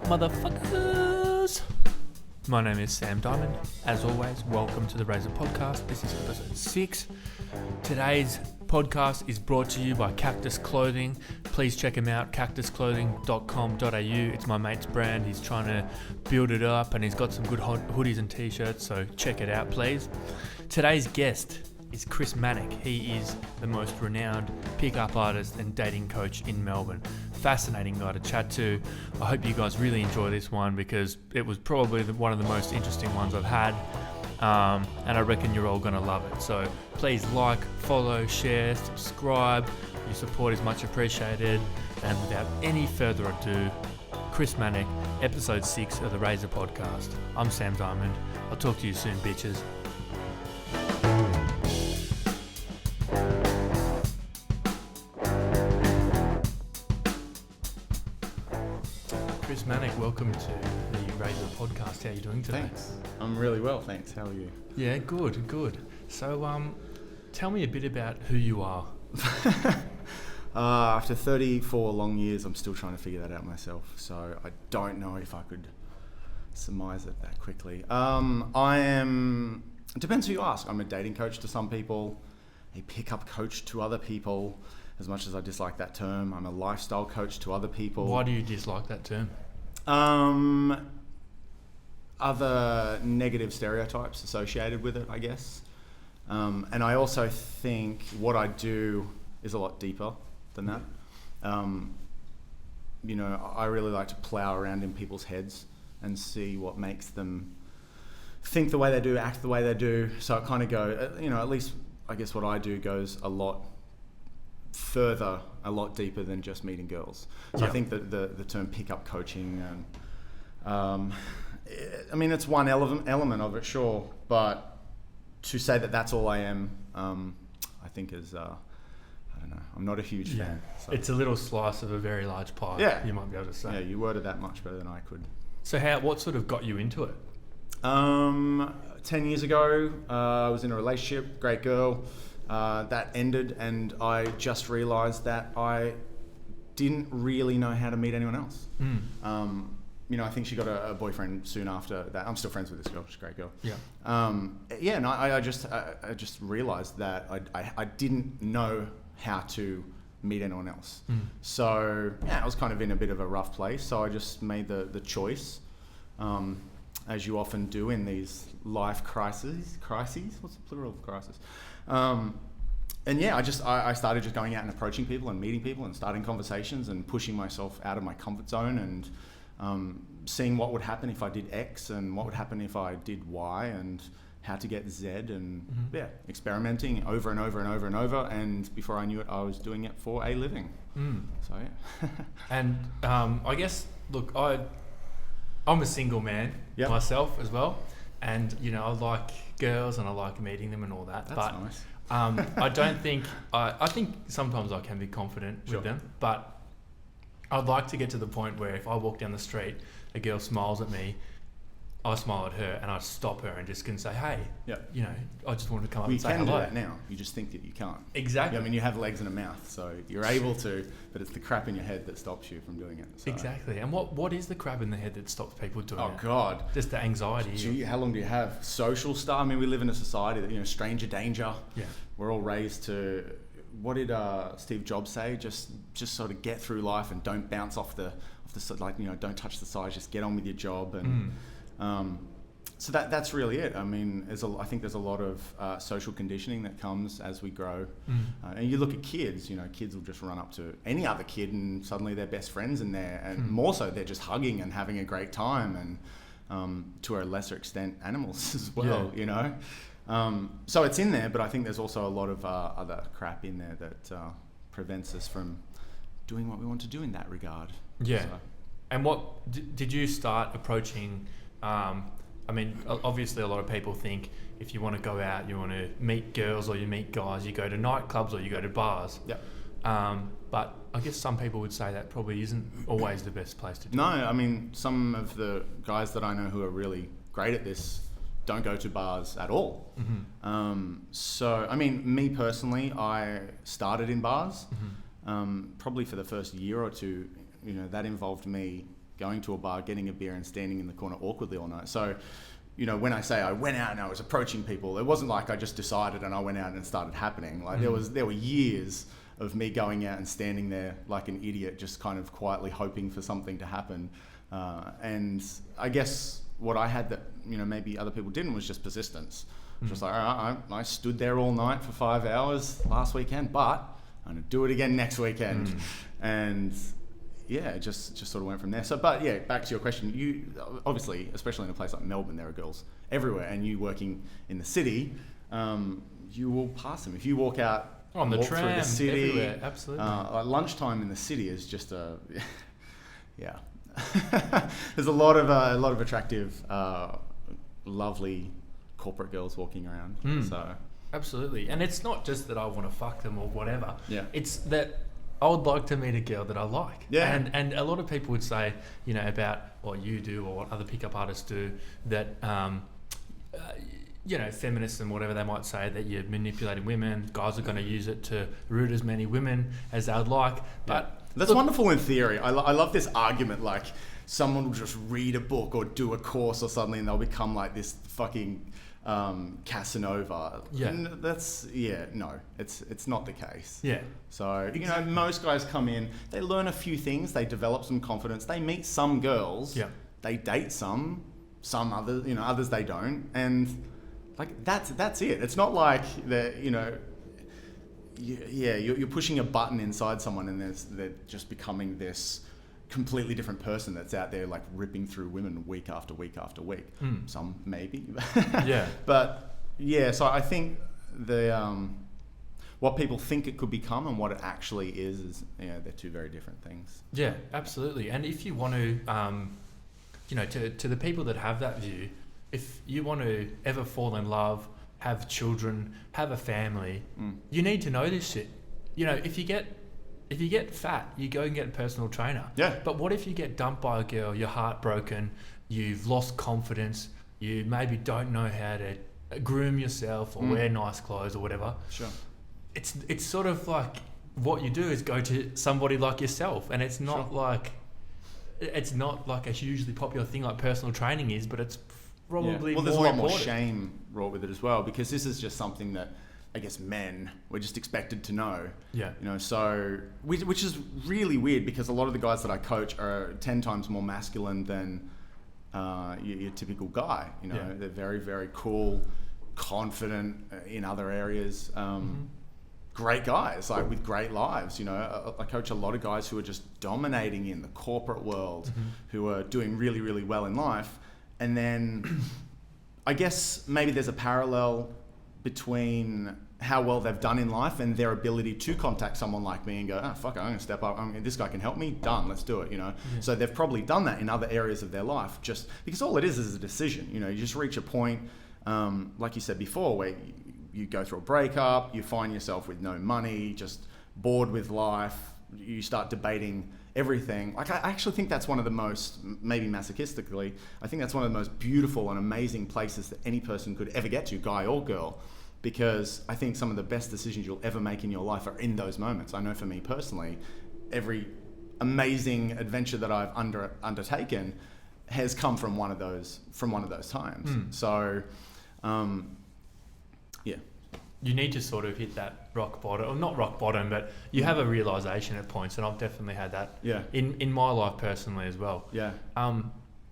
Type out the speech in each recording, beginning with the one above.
motherfuckers? My name is Sam Diamond. As always, welcome to the Razor Podcast. This is episode 6. Today's podcast is brought to you by Cactus Clothing. Please check him out, cactusclothing.com.au. It's my mate's brand. He's trying to build it up and he's got some good hoodies and t-shirts, so check it out, please. Today's guest is Chris Manak. He is the most renowned pickup artist and dating coach in Melbourne. Fascinating guy to chat to. I hope you guys really enjoy this one because it was probably one of the most interesting ones I've had, and I reckon you're all going to love it. So please like, follow, share, subscribe. Your support is much appreciated. And without any further ado, Chris Manak, episode 6 of the Razor Podcast. I'm Sam Diamond. I'll talk to you soon, bitches. Chris Manak, welcome to the Razor Podcast. How are you doing today? Thanks. I'm really well, thanks. How are you? Yeah, good. So, tell me a bit about who you are. After 34 long years, I'm still trying to figure that out myself. So I don't know if I could surmise it that quickly. It depends who you ask. I'm a dating coach to some people, a pickup coach to other people, as much as I dislike that term. I'm a lifestyle coach to other people. Why do you dislike that term? Other negative stereotypes associated with it, I guess. And I also think what I do is a lot deeper than that. I really like to plow around in people's heads and see what makes them think the way they do, act the way they do. So it kind of at least I guess what I do goes a lot further, a lot deeper than just meeting girls. So I think that the term pickup coaching, it's one element of it, sure, but to say that that's all I am, I think is, I don't know, I'm not a huge fan. So. It's a little slice of a very large pie, you might be able to say. Yeah, you worded that much better than I could. So what sort of got you into it? 10 years ago, I was in a relationship, great girl. That ended, and I just realised that I didn't really know how to meet anyone else. I think she got a boyfriend soon after that. I'm still friends with this girl; she's a great girl. I just realised that I didn't know how to meet anyone else. So I was kind of in a bit of a rough place. So I just made the choice, as you often do in these life crises. What's the plural of crisis? I started just going out and approaching people and meeting people and starting conversations and pushing myself out of my comfort zone and seeing what would happen if I did X and what would happen if I did Y and how to get Z and experimenting over and over and over and over, and before I knew it I was doing it for a living. So yeah. And I guess, look, I'm a single man myself as well, and I like girls and I like meeting them and all that. That's nice. I don't think I think sometimes I can be confident with them, but I'd like to get to the point where if I walk down the street, a girl smiles at me, I smile at her and I stop her and just can say, hey, I just wanted to come up and say hello. You can do that now. You just think that you can't. Exactly. You have legs and a mouth, so you're able to, but it's the crap in your head that stops you from doing it. So. Exactly. And what is the crap in the head that stops people doing it? Oh, God. Just the anxiety. How long do you have? Social stuff. We live in a society that, stranger danger. Yeah. We're all raised to, what did Steve Jobs say? Just sort of get through life and don't bounce off the don't touch the sides, just get on with your job. And so that's really it. I think there's a lot of social conditioning that comes as we grow. And you look at kids, kids will just run up to any other kid and suddenly they're best friends in there. And more so, they're just hugging and having a great time. And to a lesser extent, animals as well, So it's in there, but I think there's also a lot of other crap in there that prevents us from doing what we want to do in that regard. Yeah. So. And what did you start approaching? Obviously a lot of people think if you want to go out, you want to meet girls or you meet guys, you go to nightclubs or you go to bars. Yeah. But I guess some people would say that probably isn't always the best place to do it. No, some of the guys that I know who are really great at this don't go to bars at all. Me personally, I started in bars. Probably for the first year or two, that involved me going to a bar, getting a beer and standing in the corner awkwardly all night. So, when I say I went out and I was approaching people, it wasn't like I just decided and I went out and it started happening. Like there were years of me going out and standing there like an idiot, just kind of quietly hoping for something to happen. And I guess what I had that, maybe other people didn't was just persistence. Just like, all right, I stood there all night for 5 hours last weekend, but I'm going to do it again next weekend. And yeah, it just sort of went from there. So, but yeah, back to your question, you obviously, especially in a place like Melbourne, there are girls everywhere, and you working in the city, you will pass them. If you walk out on the tram, through the city, everywhere, absolutely. Like lunchtime in the city is just yeah. There's a lot of attractive, lovely corporate girls walking around. So absolutely, and it's not just that I want to fuck them or whatever. Yeah, it's that I would like to meet a girl that I like. Yeah. And a lot of people would say, about what you do or what other pickup artists do, that, feminists and whatever they might say, that you're manipulating women, guys are going to use it to root as many women as they would like. But that's wonderful in theory. I love this argument, like someone will just read a book or do a course or something and they'll become like this fucking Casanova. Yeah. No, it's not the case. Yeah. So, most guys come in, they learn a few things, they develop some confidence, they meet some girls, yeah, they date some others, others they don't, and like that's it. It's not like you're pushing a button inside someone and they're just becoming this completely different person that's out there like ripping through women week after week after week. Some maybe. Yeah. But yeah, so I think what people think it could become and what it actually is they're two very different things. Yeah, absolutely. And if you want to, to the people that have that view, if you want to ever fall in love, have children, have a family, you need to know this shit. If you get fat, you go and get a personal trainer. Yeah. But what if you get dumped by a girl, you're heartbroken, you've lost confidence, you maybe don't know how to groom yourself or wear nice clothes or whatever. Sure. It's sort of like what you do is go to somebody like yourself, and it's not like a hugely popular thing like personal training is, but it's probably Well, there's more a lot important. more shame wrought with it as well, because this is just something that I guess men were just expected to know. Yeah. So which is really weird, because a lot of the guys that I coach are 10 times more masculine than your typical guy. They're very, very cool, confident in other areas. Great guys, like with great lives. I coach a lot of guys who are just dominating in the corporate world, who are doing really, really well in life. And then I guess maybe there's a parallel between how well they've done in life and their ability to contact someone like me and go, fuck it, I'm going to step up. This guy can help me. Done. Let's do it. Yeah. So they've probably done that in other areas of their life, just because all it is a decision. You just reach a point, like you said before, where you go through a breakup, you find yourself with no money, just bored with life. You start debating everything. Like, I actually think that's one of the most, maybe masochistically, I think that's one of the most beautiful and amazing places that any person could ever get to, guy or girl, because I think some of the best decisions you'll ever make in your life are in those moments. I know for me personally, every amazing adventure that I've undertaken has come from one of those times. So, yeah. You need to sort of hit that rock bottom, or not rock bottom, but you have a realization at points, and I've definitely had that in my life personally as well. Yeah.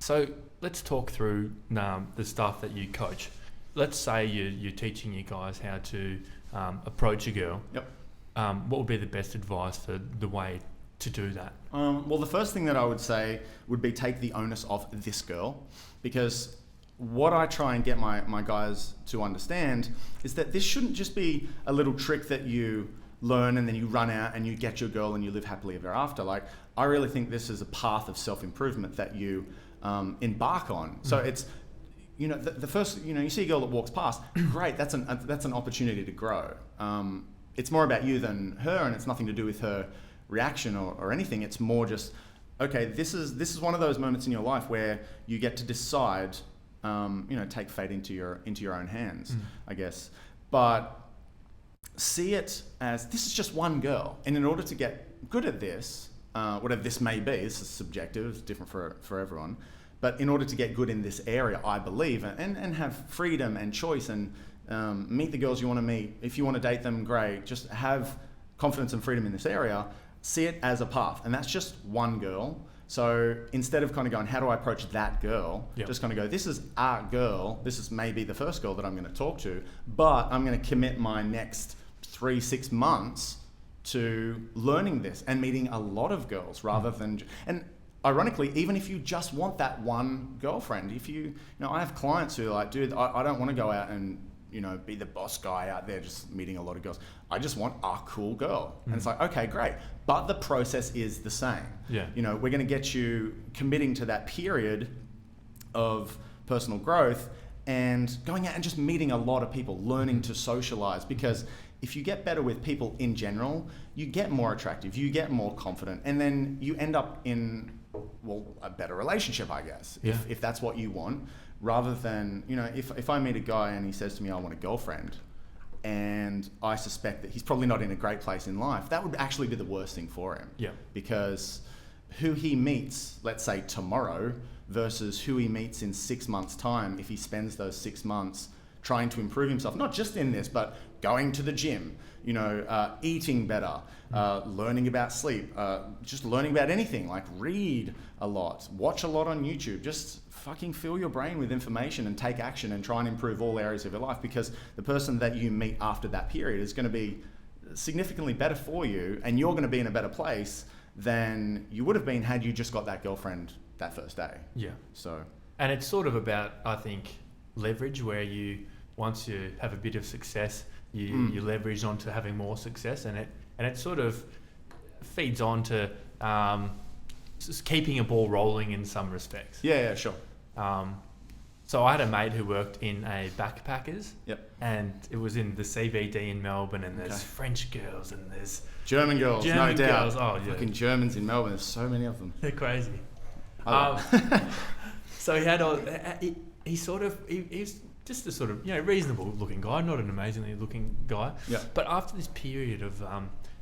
So let's talk through the stuff that you coach. Let's say you're teaching you guys how to approach a girl. Yep. What would be the best advice for the way to do that? Well, the first thing that I would say would be take the onus off this girl, because what I try and get my guys to understand is that this shouldn't just be a little trick that you learn and then you run out and you get your girl and you live happily ever after. Like, I really think this is a path of self-improvement that you embark on. So it's, the first, you see a girl that walks past, great, that's an opportunity to grow. It's more about you than her, and it's nothing to do with her reaction or anything. It's more just, okay, this is one of those moments in your life where you get to decide, take fate into your own hands, I guess. But see it as, this is just one girl, and in order to get good at this, whatever this may be. This is subjective, it's different for everyone. But in order to get good in this area, I believe, and have freedom and choice and meet the girls you want to meet. If you want to date them, great. Just have confidence and freedom in this area. See it as a path. And that's just one girl. So instead of kind of going, how do I approach that girl? Yep. Just kind of go, this is a girl. This is maybe the first girl that I'm going to talk to. But I'm going to commit my next 3-6 months to learning this and meeting a lot of girls rather than... And ironically, even if you just want that one girlfriend, if you know, I have clients who are like, dude, I don't want to go out and, you know, be the boss guy out there just meeting a lot of girls. I just want a cool girl. And it's like, okay, great. But the process is the same. Yeah. You know, we're going to get you committing to that period of personal growth and going out and just meeting a lot of people, learning to socialize, because if you get better with people in general, you get more attractive, you get more confident, and then you end up in, well, a better relationship, I guess, if that's what you want, rather than, you know, if I meet a guy and he says to me, I want a girlfriend, and I suspect that he's probably not in a great place in life, that would actually be the worst thing for him. Yeah. Because who he meets, let's say tomorrow, versus who he meets in 6 months' time, if he spends those 6 months trying to improve himself, not just in this, but going to the gym, you know, eating better, learning about sleep, just learning about anything, like read a lot, watch a lot on YouTube, just fucking fill your brain with information and take action and try and improve all areas of your life, because the person that you meet after that period is going to be significantly better for you, and you're going to be in a better place than you would have been had you just got that girlfriend that first day. Yeah. So, and it's sort of about, I think, leverage, where you, once you have a bit of success, you leverage onto having more success, and it sort of feeds on to just keeping a ball rolling in some respects. Yeah, sure. So I had a mate who worked in a backpackers. Yep. And it was in the CBD in Melbourne, and there's French girls and there's German girls, no doubt. Girls. Oh, yeah. Fucking Germans in Melbourne, there's so many of them. They're crazy. So he had all, he's just a sort of, you know, reasonable looking guy, not an amazingly looking guy. Yeah. But after this period of,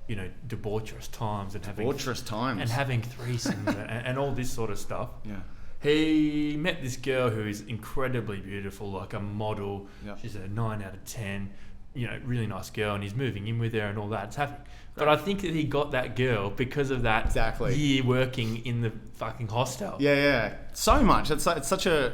you know, debaucherous times and having threesomes and all this sort of stuff. Yeah. He met this girl who is incredibly beautiful, like a model. Yeah. She's a 9 out of 10, you know, really nice girl, and he's moving in with her and all that. It's happening. But I think that he got that girl because of that year working in the fucking hostel. Yeah. So much. It's such a,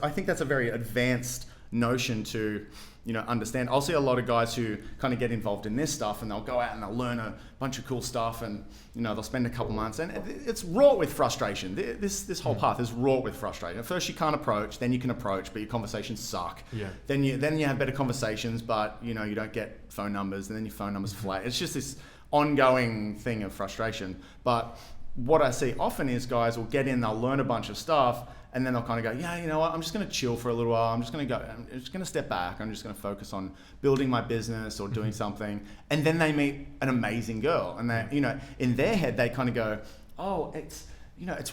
I think that's a very advanced notion to, you know, understand. I'll see a lot of guys who kind of get involved in this stuff, and they'll go out and they'll learn a bunch of cool stuff, and, you know, they'll spend a couple months, and it's wrought with frustration. This whole path is wrought with frustration. At first you can't approach, then you can approach, but your conversations suck. Yeah. Then you have better conversations, but, you know, you don't get phone numbers, and then your phone numbers flat. It's just this ongoing thing of frustration. But what I see often is guys will get in, they'll learn a bunch of stuff, and then they'll kind of go, yeah, you know what, I'm just going to chill for a little while. I'm just going to step back. I'm just going to focus on building my business or doing something. And then they meet an amazing girl. And they, you know, in their head, they kind of go, oh, it's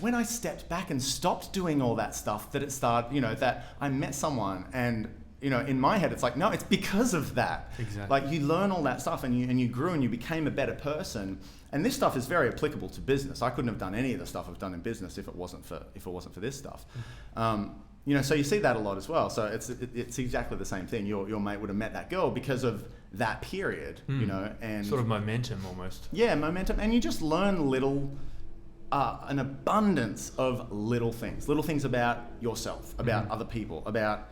when I stepped back and stopped doing all that stuff that it started, you know, that I met someone. And, you know, in my head, it's like, no, it's because of that. Exactly. Like, you learn all that stuff and you grew and you became a better person. And this stuff is very applicable to business. I couldn't have done any of the stuff I've done in business if it wasn't for this stuff. You know, so you see that a lot as well. So it's exactly the same thing. Your mate would have met that girl because of that period, you know, and sort of momentum almost. Yeah, momentum, and you just learn an abundance of little things about yourself, about other people, about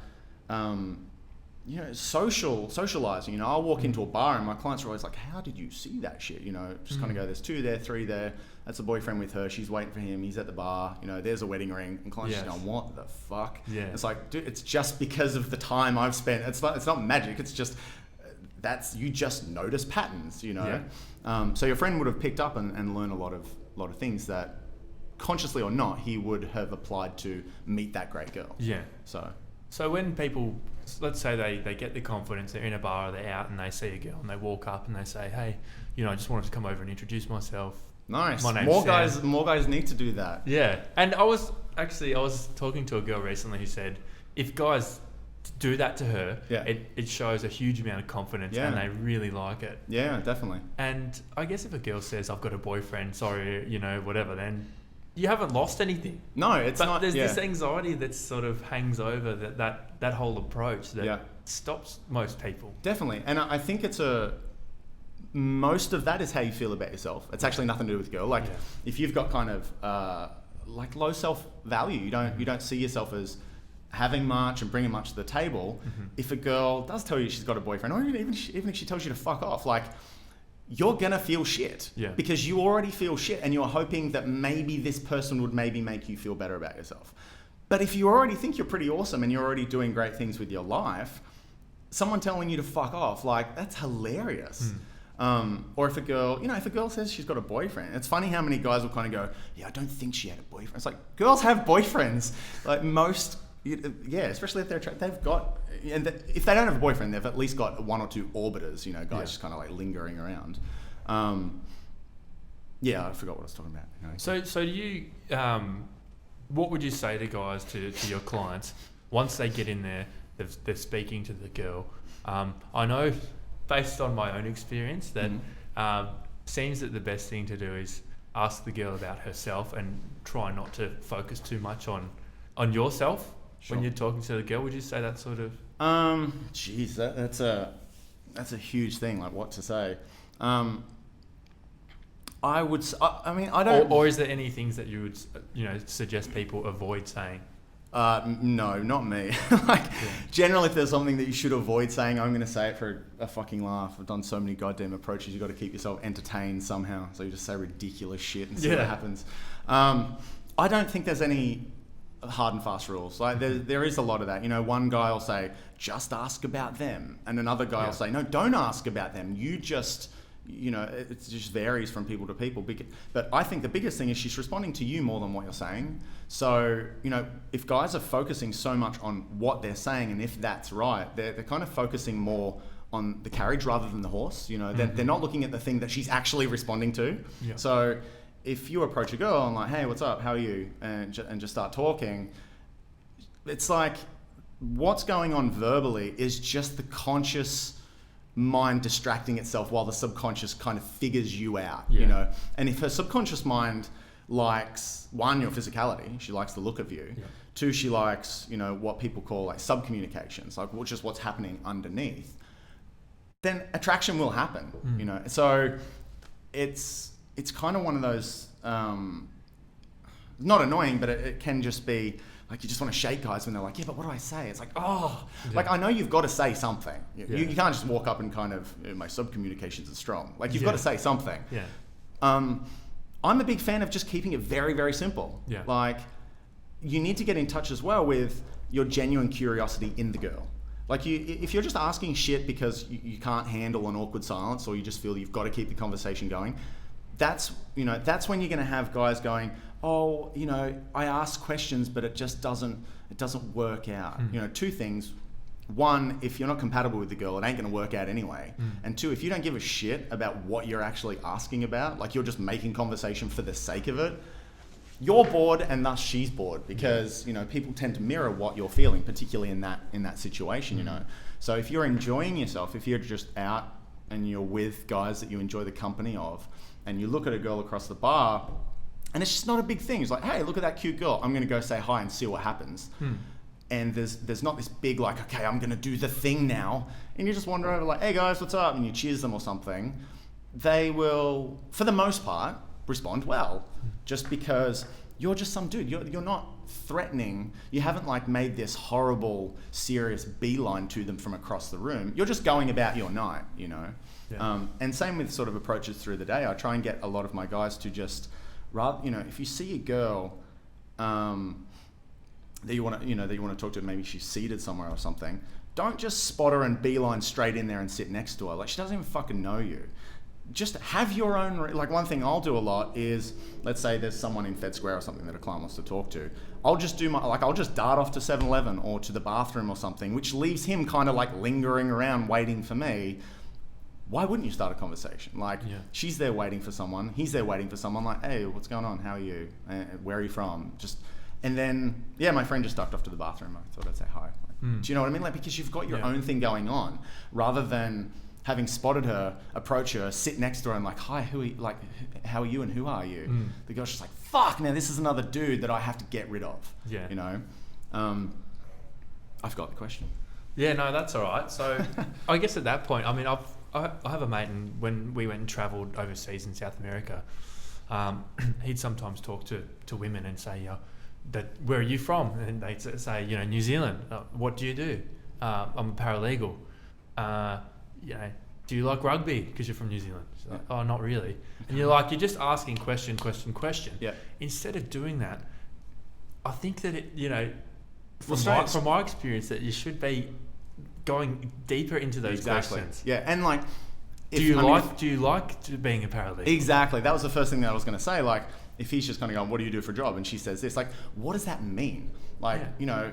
you know, socializing. You know, I'll walk into a bar and my clients are always like, how did you see that shit? You know, just kind of go, there's 2 there, 3 there. That's a boyfriend with her. She's waiting for him. He's at the bar. You know, there's a wedding ring. And clients just going, what the fuck? Yeah. It's like, dude, it's just because of the time I've spent. It's not magic. It's just, you just notice patterns, you know? Yeah. So your friend would have picked up and learned a lot of things that, consciously or not, he would have applied to meet that great girl. Yeah. So when people, let's say they get the confidence, they're in a bar, they're out, and they see a girl, and they walk up and they say, hey, you know, I just wanted to come over and introduce myself. Nice. My name's Sam. More guys need to do that. Yeah. And I was talking to a girl recently who said, if guys do that to her, Yeah. it shows a huge amount of confidence, Yeah. and they really like it. Yeah, definitely. And I guess if a girl says, I've got a boyfriend, sorry, whatever, then you haven't lost anything. No, it's but not. There's this anxiety that sort of hangs over that whole approach that stops most people. Definitely. And I think most of that is how you feel about yourself. It's actually nothing to do with girl. Like if you've got kind of like low self-value, you don't see yourself as having much and bringing much to the table. If a girl does tell you she's got a boyfriend, or even if she tells you to fuck off, like, you're gonna feel shit because you already feel shit, and you're hoping that maybe this person would maybe make you feel better about yourself. But if you already think you're pretty awesome and you're already doing great things with your life, someone telling you to fuck off, like, that's hilarious. Or if a girl says she's got a boyfriend, it's funny how many guys will kind of go, I don't think she had a boyfriend. It's like, girls have boyfriends. Like most, especially if they've got, and if they don't have a boyfriend, they've at least got one or two orbiters, guys just kind of like lingering around. I forgot what I was talking about. So do you, what would you say to guys, to your clients, once they get in there, they're speaking to the girl? I know, based on my own experience, that seems that the best thing to do is ask the girl about herself and try not to focus too much on yourself when you're talking to the girl. Would you say that sort of? That's a huge thing. Like, what to say? I would. I mean, I don't. Or is there any things that you would suggest people avoid saying? No, not me. Generally, if there's something that you should avoid saying, I'm going to say it for a fucking laugh. I've done so many goddamn approaches. You've got to keep yourself entertained somehow. So you just say ridiculous shit and see what happens. I don't think there's any hard and fast rules. Like there is a lot of that. One guy will say, just ask about them. And another guy will say, no, don't ask about them. You just... it just varies from people to people. But I think the biggest thing is she's responding to you more than what you're saying. So, if guys are focusing so much on what they're saying, and if that's right, they're kind of focusing more on the carriage rather than the horse. They're not looking at the thing that she's actually responding to. Yeah. So if you approach a girl and like, hey, what's up? How are you? And just start talking, it's like what's going on verbally is just the conscious mind distracting itself while the subconscious kind of figures you out, And if her subconscious mind likes, one, your physicality, she likes the look of you. Yeah. Two, she likes, what people call like subcommunications, like which is what's happening underneath. Then attraction will happen, So it's kind of one of those, not annoying, but it can just be like you just want to shake guys when they're like, but what do I say? It's like, like I know you've got to say something. You can't just walk up and kind of, my sub-communications are strong. Like you've got to say something. Yeah. I'm a big fan of just keeping it very, very simple. Yeah. Like you need to get in touch as well with your genuine curiosity in the girl. Like if you're just asking shit because you can't handle an awkward silence or you just feel you've got to keep the conversation going, that's when you're going to have guys going, I ask questions, but it just doesn't work out. Two things. One, if you're not compatible with the girl, it ain't going to work out anyway. And two, if you don't give a shit about what you're actually asking about, like you're just making conversation for the sake of it, you're bored and thus she's bored because, people tend to mirror what you're feeling, particularly in that situation, So if you're enjoying yourself, if you're just out and you're with guys that you enjoy the company of, and you look at a girl across the bar, and it's just not a big thing. It's like, hey, look at that cute girl. I'm going to go say hi and see what happens. And there's not this big like, okay, I'm going to do the thing now. And you just wander over like, hey guys, what's up? And you cheers them or something. They will, for the most part, respond well. Just because you're just some dude. You're not threatening. You haven't like made this horrible, serious beeline to them from across the room. You're just going about your night, Yeah. And same with sort of approaches through the day. I try and get a lot of my guys to just, if you see a girl that you want to talk to, maybe she's seated somewhere or something, don't just spot her and beeline straight in there and sit next to her. Like she doesn't even fucking know you. Just have your own. Like one thing I'll do a lot is, let's say there's someone in Fed Square or something that a client wants to talk to. I'll just I'll just dart off to 7-Eleven or to the bathroom or something, which leaves him kind of like lingering around waiting for me. Why wouldn't you start a conversation? Like, she's there waiting for someone. He's there waiting for someone. Like, hey, what's going on? How are you? Where are you from? And then, my friend just ducked off to the bathroom. I thought I'd say hi. Do you know what I mean? Like, because you've got your own thing going on, rather than having spotted her, approach her, sit next to her and like, hi, how are you and who are you? The girl's just like, fuck, now this is another dude that I have to get rid of. Yeah. You know? I forgot the question. Yeah, no, that's all right. So I guess at that point, I mean, I have a mate, and when we went and travelled overseas in South America, he'd sometimes talk to women and say, where are you from? And they'd say, New Zealand. What do you do? I'm a paralegal. Do you like rugby because you're from New Zealand? She's like, oh, not really. And you're just asking question. Yeah. Instead of doing that, I think that from my experience, that you should be going deeper into those questions. Yeah, and like, do you like being a paralegal? Exactly. That was the first thing that I was going to say. Like, if he's just kind of going, what do you do for a job? And she says this, like, what does that mean? Like,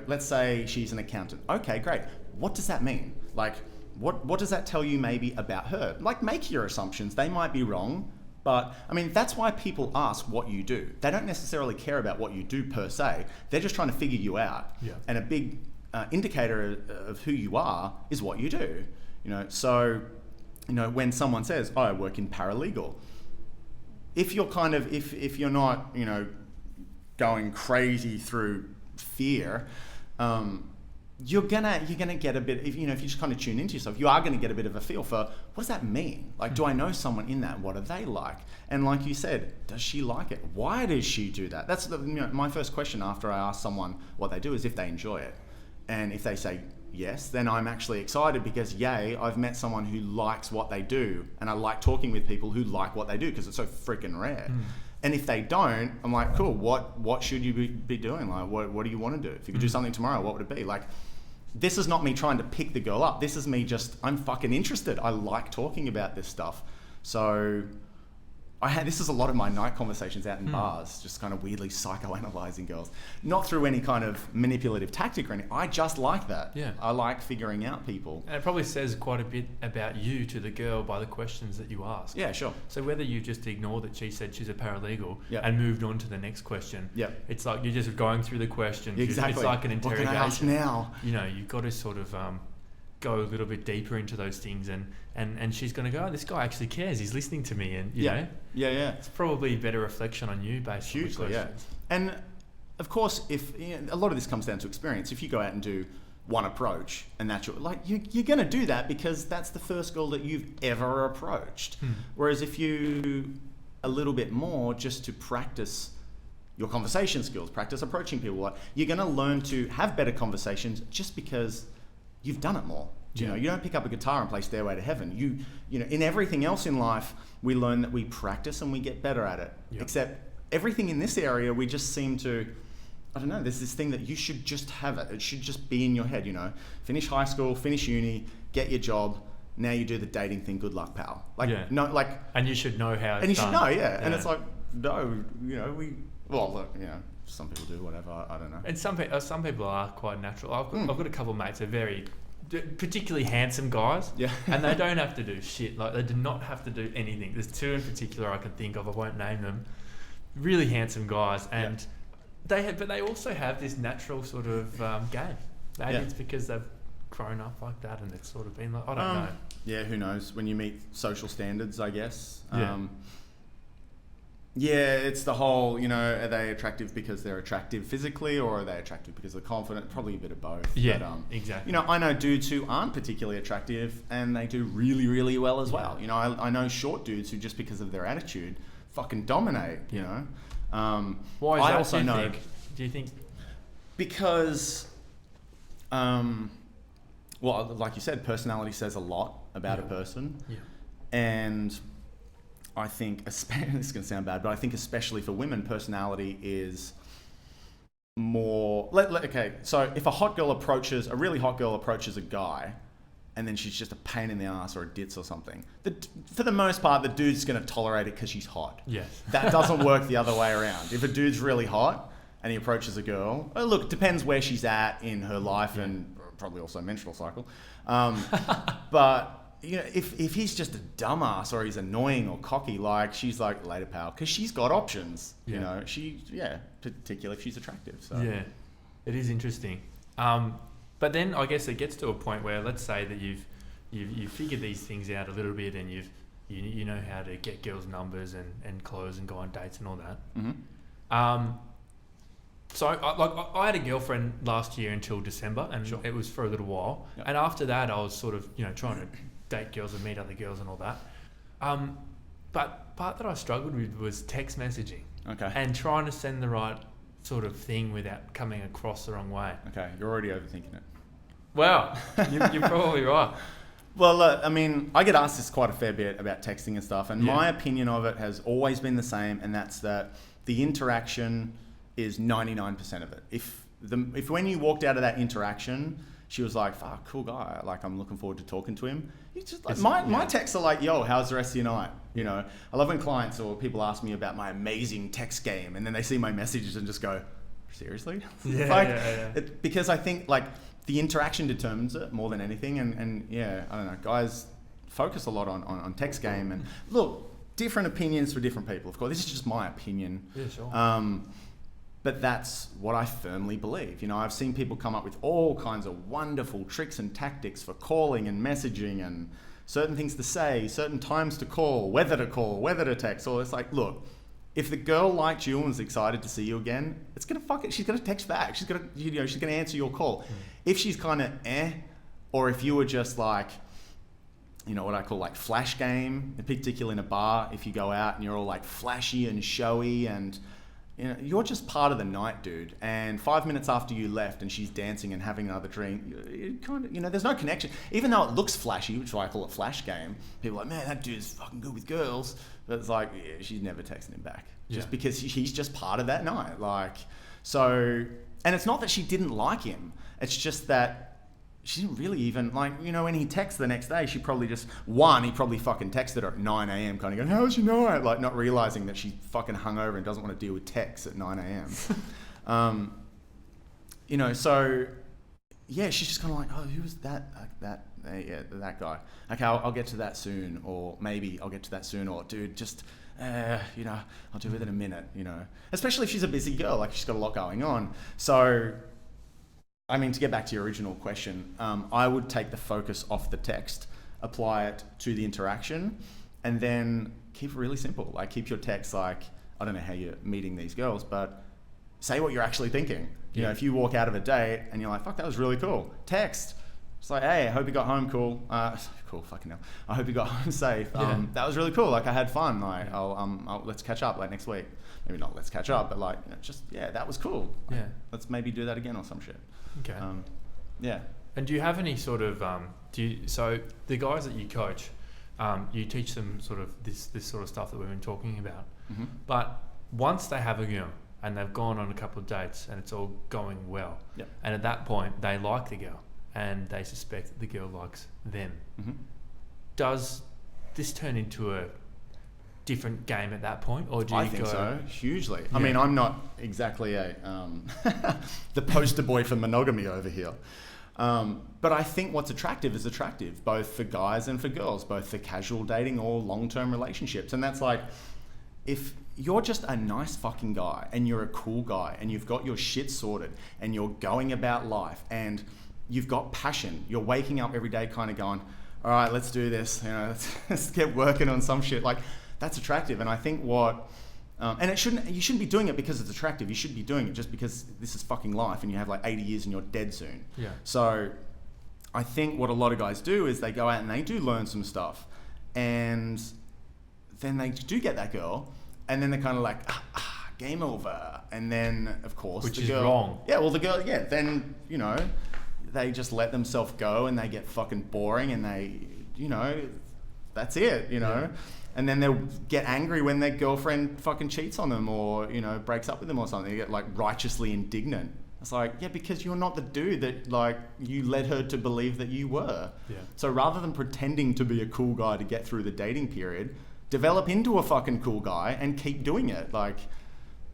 let's say she's an accountant. Okay, great. What does that mean? Like, what does that tell you maybe about her? Like, make your assumptions. They might be wrong, but I mean, that's why people ask what you do. They don't necessarily care about what you do per se. They're just trying to figure you out. Yeah. And a big indicator of who you are is what you do. So, when someone says, oh, I work in paralegal, if you're if you're not, going crazy through fear, you're gonna get a bit, if you just kind of tune into yourself, you are gonna get a bit of a feel for, what does that mean? Like, do I know someone in that? What are they like? And like you said, does she like it? Why does she do that? That's my first question after I ask someone what they do is if they enjoy it. And if they say yes, then I'm actually excited because I've met someone who likes what they do, and I like talking with people who like what they do because it's so freaking rare. And if they don't, I'm like, cool, what should you be doing? Like, what do you want to do? If you could do something tomorrow, what would it be? Like, this is not me trying to pick the girl up. This is me I'm fucking interested. I like talking about this stuff. So this is a lot of my night conversations out in bars, just kind of weirdly psychoanalyzing girls. Not through any kind of manipulative tactic or anything. I just like that. Yeah. I like figuring out people. And it probably says quite a bit about you to the girl by the questions that you ask. Yeah, sure. So whether you just ignore that she said she's a paralegal and moved on to the next question, it's like you're just going through the questions. Exactly. It's like an interrogation. What can I ask now? You've got to sort of go a little bit deeper into those things, and she's going to go, oh, this guy actually cares, he's listening to me, and you know it's probably a better reflection on you based on the questions. And of course, if a lot of this comes down to experience, if you go out and do one approach and that's you're going to do that because that's the first girl that you've ever approached. Whereas if you a little bit more just to practice your conversation skills, practice approaching people, you're going to learn to have better conversations just because you've done it more. You don't pick up a guitar and play Stairway to Heaven. You know, in everything else in life, we learn that we practice and we get better at it. Except everything in this area, we just seem to, I don't know, there's this thing that you should just have it. It should just be in your head, Finish high school, finish uni, get your job. Now you do the dating thing. Good luck, pal. And you should know how it's done. And you should know, And it's like, no, look, some people do whatever. I don't know. And some people are quite natural. I've got a couple of mates who are very, particularly handsome guys. And they don't have to do shit. Like, they do not have to do anything. There's two in particular I can think of. I won't name them. Really handsome guys, and they also have this natural sort of game. Maybe it's because they've grown up like that, and it's sort of been like, I don't know. Yeah, who knows? When you meet social standards, I guess. It's the whole, are they attractive because they're attractive physically, or are they attractive because they're confident? Probably a bit of both. Exactly. I know dudes who aren't particularly attractive and they do really, really well as well. I know short dudes who, just because of their attitude, fucking dominate, Why is I that, also know. Do you think? Because, like you said, personality says a lot about a person. And I think, this is going to sound bad, but I think especially for women, personality is more... Okay, so if a really hot girl approaches a guy, and then she's just a pain in the ass or a ditz or something, for the most part, the dude's going to tolerate it because she's hot. That doesn't work the other way around. If a dude's really hot and he approaches a girl, look, it depends where she's at in her life and probably also menstrual cycle. But you know, if he's just a dumbass or he's annoying or cocky, like, she's like, later, pal, because she's got options. You know, particularly if she's attractive. So yeah, it is interesting. But then I guess it gets to a point where, let's say that you've figured these things out a little bit, and you know how to get girls' numbers and clothes and go on dates and all that. Mm-hmm. So I had a girlfriend last year until December, and it was for a little while. Yep. And after that, I was sort of, you know, trying to date girls and meet other girls and all that. But part that I struggled with was text messaging. Okay. And trying to send the right sort of thing without coming across the wrong way. Okay, you're already overthinking it. Wow, you're probably right. Well, look, I mean, I get asked this quite a fair bit about texting and stuff, and my opinion of it has always been the same, and that's that the interaction is 99% of it. If when you walked out of that interaction, she was like, fuck, cool guy, like, I'm looking forward to talking to him. You just like, my texts are like, yo, how's the rest of your night? You know, I love when clients or people ask me about my amazing text game, and then they see my messages and just go, seriously? Because I think, like, the interaction determines it more than anything. And yeah, I don't know, guys focus a lot on text game. And look, different opinions for different people, of course. This is just my opinion. Yeah, sure. But that's what I firmly believe. You know, I've seen people come up with all kinds of wonderful tricks and tactics for calling and messaging and certain things to say, certain times to call, whether to text. Or it's like, look, if the girl liked you and was excited to see you again, she's gonna text back. She's gonna answer your call. If she's kind of or if you were just like, you know, what I call like flash game, in particular in a bar, if you go out and you're all like flashy and showy and, you know, you're just part of the night, dude. And 5 minutes after you left and she's dancing and having another drink, you kind of, you know, there's no connection. Even though it looks flashy, which is why I call it flash game, people are like, man, that dude's fucking good with girls. But it's like, yeah, she's never texting him back. Just because he's just part of that night. Like, so, and it's not that she didn't like him. It's just that she didn't really even, like, you know, when he texts the next day, he probably fucking texted her at 9 a.m. kind of going, how's your night? Like, not realizing that she's fucking hungover and doesn't want to deal with texts at 9 a.m. You know, so, yeah, she's just kind of like, oh, who was that guy. Okay, I'll get to that soon. Or maybe I'll get to that soon. Or, dude, just, you know, I'll do it in a minute, you know. Especially if she's a busy girl, like she's got a lot going on. So, I mean, to get back to your original question, I would take the focus off the text, apply it to the interaction, and then keep it really simple. Like, keep your text like, I don't know how you're meeting these girls, but say what you're actually thinking. You know, if you walk out of a date and you're like, fuck, that was really cool. Text. It's like, hey, I hope you got home cool. Cool, fucking hell. I hope you got home safe. That was really cool. Like, I had fun. Like, let's catch up like next week. Maybe not let's catch up, but like, you know, just, that was cool. Like, let's maybe do that again or some shit. Okay. Yeah. And do you have any sort of, so the guys that you coach, you teach them sort of this sort of stuff that we've been talking about. Mm-hmm. But once they have a girl and they've gone on a couple of dates and it's all going well, and at that point they like the girl and they suspect that the girl likes them, does this turn into a different game at that point, or do you? I think so, hugely. I mean, I'm not exactly a the poster boy for monogamy over here, but I think what's attractive is attractive, both for guys and for girls, both for casual dating or long-term relationships. And that's like, if you're just a nice fucking guy and you're a cool guy and you've got your shit sorted and you're going about life and you've got passion, you're waking up every day kind of going, all right, let's do this, you know, let's get working on some shit. Like, that's attractive. And I think and you shouldn't be doing it because it's attractive. You should be doing it just because this is fucking life and you have like 80 years and you're dead soon. Yeah. So I think what a lot of guys do is they go out and they do learn some stuff, and then they do get that girl, and then they're kind of like, game over. And then, of course, which the is girl, wrong. Yeah, well, the girl, then, you know, they just let themselves go and they get fucking boring and they, you know, that's it, you know. Yeah. And then they'll get angry when their girlfriend fucking cheats on them or, you know, breaks up with them or something. They get like righteously indignant. It's like, yeah, because you're not the dude that like you led her to believe that you were. Yeah. So rather than pretending to be a cool guy to get through the dating period, develop into a fucking cool guy and keep doing it. Like,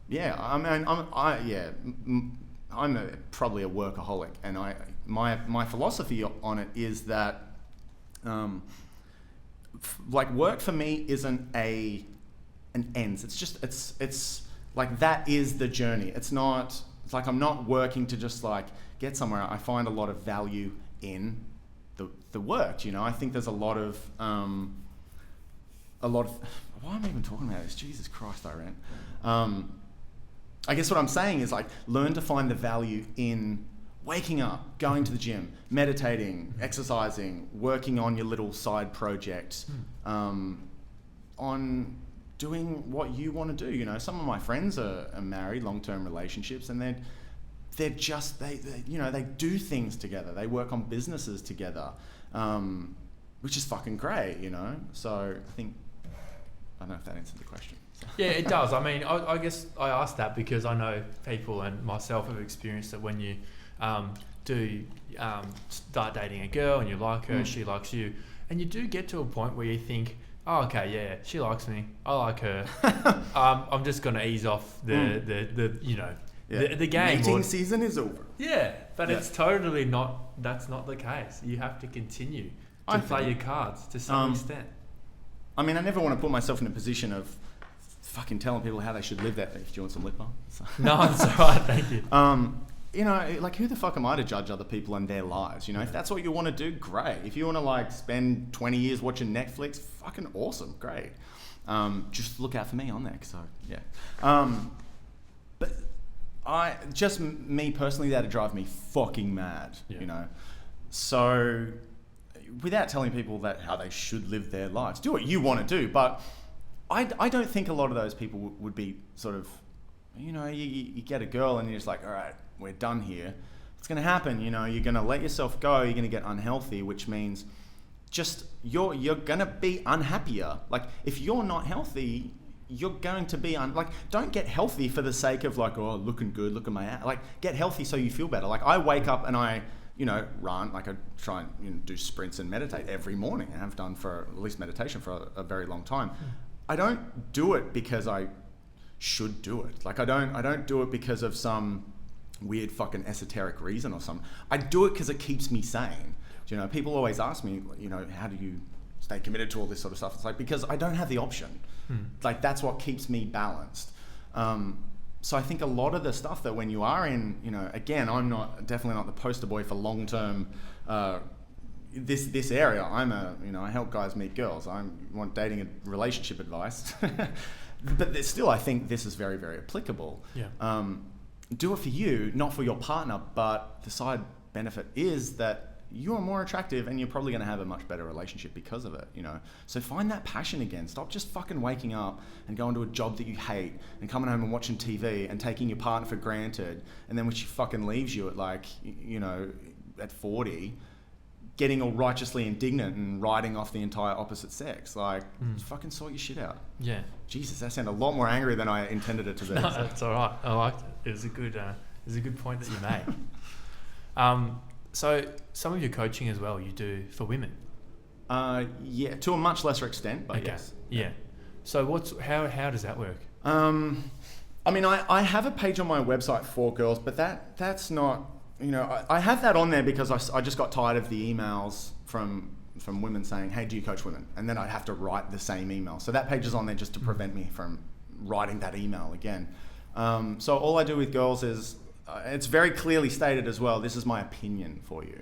yeah, I mean, I'm probably a workaholic, and my philosophy on it is that like work for me isn't an ends. It's just it's like that is the journey. It's like I'm not working to just like get somewhere. I find a lot of value in the work. You know, I think there's a lot of why am I even talking about this? Jesus Christ, I ran. I guess what I'm saying is like learn to find the value in waking up, going to the gym, meditating, exercising, working on your little side projects, on doing what you want to do. You know, some of my friends are married, long-term relationships, and they're just they do things together. They work on businesses together, which is fucking great. You know, so I don't know if that answered the question. Yeah, it does. I mean, I guess I asked that because I know people and myself have experienced that when you start dating a girl and you like her, she likes you, and you do get to a point where you think, oh, okay, yeah, she likes me, I like her. I'm just gonna ease off the game. Meeting season is over. Yeah, but it's totally not. That's not the case. You have to continue to play your cards to some extent. I mean, I never want to put myself in a position of fucking telling people how they should live that. Do you want some lip balm? No, it's alright, thank you. You know, like who the fuck am I to judge other people and their lives? You know, if that's what you want to do, great. If you want to like spend 20 years watching Netflix, fucking awesome, great. Just look out for me on there, so yeah. But me personally, that'd drive me fucking mad, you know. So without telling people that how they should live their lives, do what you want to do. But I don't think a lot of those people would be sort of, you know, you get a girl and you're just like, all right, we're done here. What's going to happen? You know, you're going to let yourself go. You're going to get unhealthy, which means just you're going to be unhappier. Like if you're not healthy, you're going to be don't get healthy for the sake of like, oh, looking good, look at my ass. Like get healthy so you feel better. Like I wake up and I, you know, run, like I try and do sprints and meditate every morning. I have done for at least meditation for a very long time. I don't do it because I should do it. Like I don't do it because of some weird fucking esoteric reason or something. I do it because it keeps me sane. You know, people always ask me, you know, how do you stay committed to all this sort of stuff? It's like, because I don't have the option. Like that's what keeps me balanced. So I think a lot of the stuff that when you are in, you know, again, I'm definitely not the poster boy for long-term, this area. I help guys meet girls. I want dating and relationship advice. But still, I think this is very, very applicable. Yeah. Do it for you, not for your partner, but the side benefit is that you are more attractive and you're probably going to have a much better relationship because of it, you know. So find that passion again. Stop just fucking waking up and going to a job that you hate and coming home and watching TV and taking your partner for granted, and then when she fucking leaves you at like, you know, at 40, getting all righteously indignant and writing off the entire opposite sex. Like, just fucking sort your shit out. Yeah. Jesus, that sounded a lot more angry than I intended it to be. No, that's all right. I liked it. It was a good point that you made. So some of your coaching as well, you do for women. Yeah, to a much lesser extent, but yes. Yeah. So how does that work? I mean, I have a page on my website for girls, but that's not, you know, I have that on there because I just got tired of the emails from women saying, hey, do you coach women? And then I'd have to write the same email. So that page is on there just to prevent me from writing that email again. So all I do with girls is, it's very clearly stated as well, this is my opinion for you.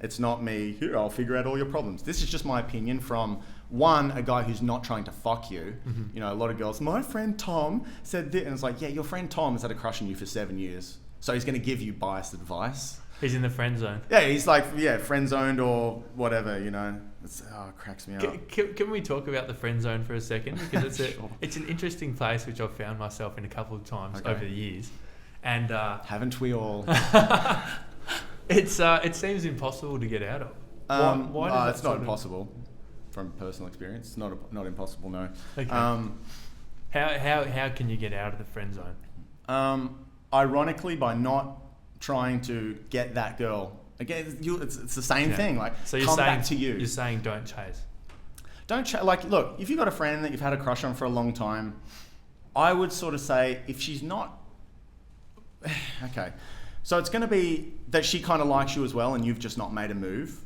It's not me, here, I'll figure out all your problems. This is just my opinion from a guy who's not trying to fuck you. You know, a lot of girls, my friend Tom said this. And it's like, yeah, your friend Tom has had a crush on you for 7 years. So he's going to give you biased advice. He's in the friend zone. Yeah, he's like, friend zoned or whatever, you know. It cracks me up. Can we talk about the friend zone for a second? Because it's an interesting place which I've found myself in a couple of times over the years. And haven't we all? It seems impossible to get out of. Why does it's not impossible from personal experience. It's not impossible, no. Okay. How can you get out of the friend zone? Ironically, by not trying to get that girl again. It's the same thing. Like, so you're saying, back to you. You're saying don't chase. Don't chase. Like, look, if you've got a friend that you've had a crush on for a long time, I would sort of say if she's not. Okay, so it's going to be that she kind of likes you as well, and you've just not made a move.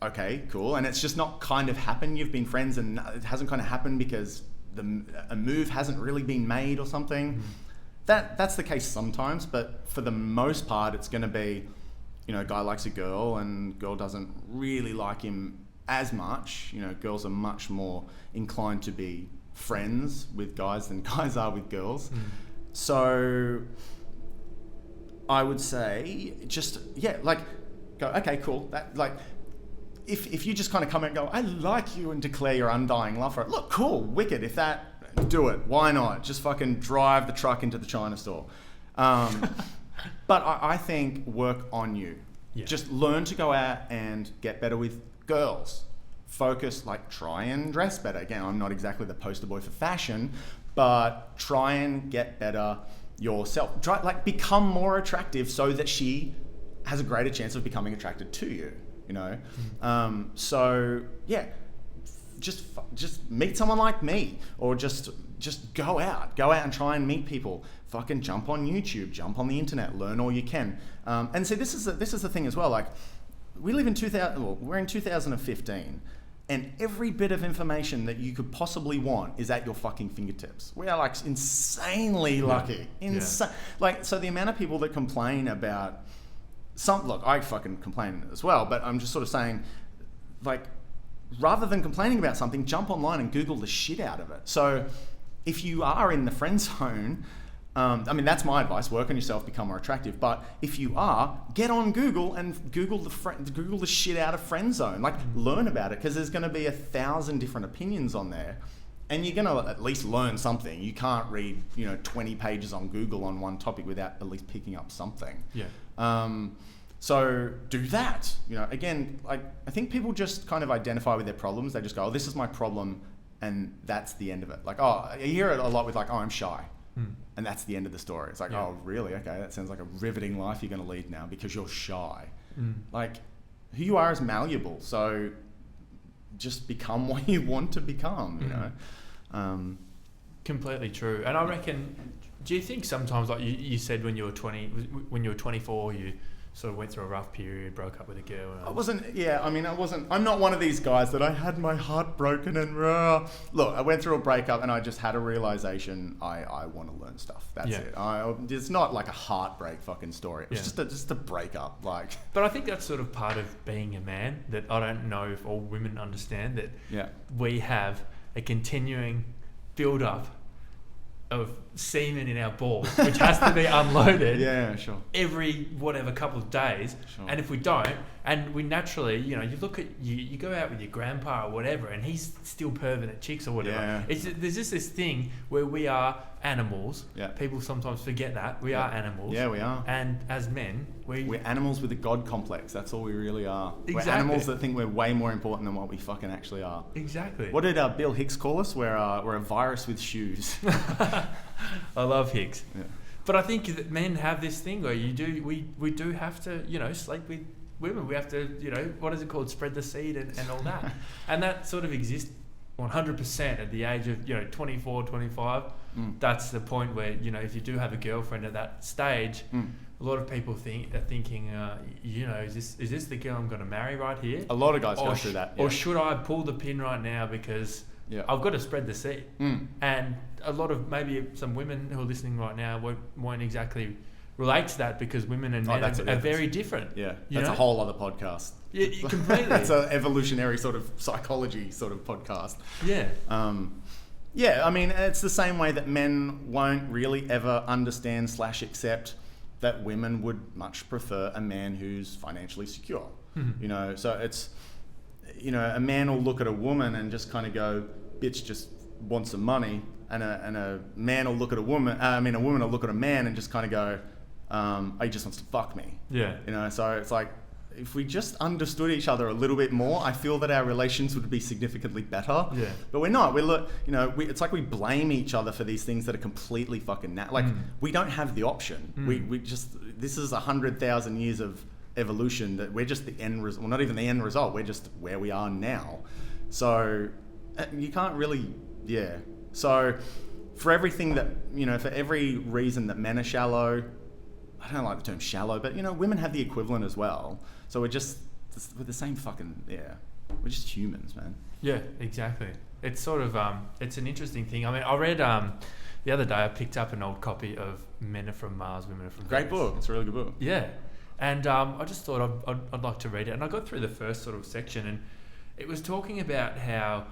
okay, cool. And it's just not kind of happened. You've been friends and it hasn't kind of happened because a move hasn't really been made or something. That's the case sometimes, but for the most part, it's going to be, a guy likes a girl and girl doesn't really like him as much. Girls are much more inclined to be friends with guys than guys are with girls. So I would say go, okay, cool. That if you just kind of come out and go, I like you, and declare your undying love for it. Look, cool, wicked. If that, do it. Why not? Just fucking drive the truck into the China store. But I think work on you. Yeah. Just learn to go out and get better with girls. Focus, try and dress better. Again, I'm not exactly the poster boy for fashion, but try and get better yourself. Become more attractive so that she has a greater chance of becoming attracted to you. So yeah, just meet someone like me, or just go out and try and meet people. Fucking jump on YouTube, jump on the internet, learn all you can. And see, this is the thing as well. We live in we're in 2015, and every bit of information that you could possibly want is at your fucking fingertips. We are insanely lucky. So the amount of people that complain about look, I fucking complain as well, but I'm just sort of saying, rather than complaining about something, jump online and Google the shit out of it. So if you are in the friend zone, that's my advice, work on yourself, become more attractive. But if you are, get on Google and Google the shit out of friend zone. Learn about it, because there's going to be 1,000 different opinions on there. And you're going to at least learn something. You can't read, 20 pages on Google on one topic without at least picking up something. Yeah. So do that. Again, I think people just kind of identify with their problems. They just go, oh, this is my problem, and that's the end of it. I hear it a lot with oh, I'm shy. And that's the end of the story. It's oh, really? Okay, that sounds like a riveting life you're going to lead now because you're shy. Who you are is malleable. So just become what you want to become, Completely true. And I reckon, do you think sometimes, you said when you were 24, you sort of went through a rough period, broke up with a girl? I'm not one of these guys that I had my heart broken and look, I went through a breakup and I just had a realization I want to learn stuff. That's it. It's not a heartbreak fucking story. It was just a breakup. But I think that's sort of part of being a man, that I don't know if all women understand, that we have a continuing build-up of semen in our balls, which has to be unloaded every couple of days. And if we don't, and we naturally, you look at you go out with your grandpa or whatever, and he's still perving at chicks or whatever. There's just this thing where we are animals. People sometimes forget that we are animals. We are. And as men, we're animals with a god complex. That's all we really are. Exactly. We're animals that think we're way more important than what we fucking actually are. Exactly. What did Bill Hicks call us? We're a virus with shoes. I love Hicks. But I think that men have this thing where we do have to, sleep with women. We have to, what is it called? Spread the seed and all that. And that sort of exists 100% at the age of, 24, 25. That's the point where, if you do have a girlfriend at that stage, a lot of people are thinking, is this the girl I'm going to marry right here? A lot of guys go through that. Or should I pull the pin right now because I've got to spread the seed? And a lot of, maybe some women who are listening right now won't exactly relate to that, because women and men are very different. Yeah, that's a whole other podcast. Yeah, completely. That's an evolutionary sort of psychology sort of podcast. Yeah. It's the same way that men won't really ever understand / accept that women would much prefer a man who's financially secure. So it's, a man will look at a woman and just kind of go, bitch just wants some money, and a man will look at a woman will look at a man and just kind of go, he just wants to fuck me. So it's if we just understood each other a little bit more, I feel that our relations would be significantly better. But we're not. It's we blame each other for these things that are completely fucking we don't have the option. We just, this is 100,000 years of evolution that we're just the end result. Well, not even the end result. We're just where we are now. So you can't really, So for everything that, for every reason that men are shallow, I don't like the term shallow, but women have the equivalent as well. So we're just we're the same fucking, we're just humans, man. Yeah, exactly. It's sort of, it's an interesting thing. I mean, I read, the other day I picked up an old copy of Men Are From Mars, Women Are From Venus. Great book. It's a really good book. Yeah. And I just thought I'd like to read it. And I got through the first sort of section, and it was talking about how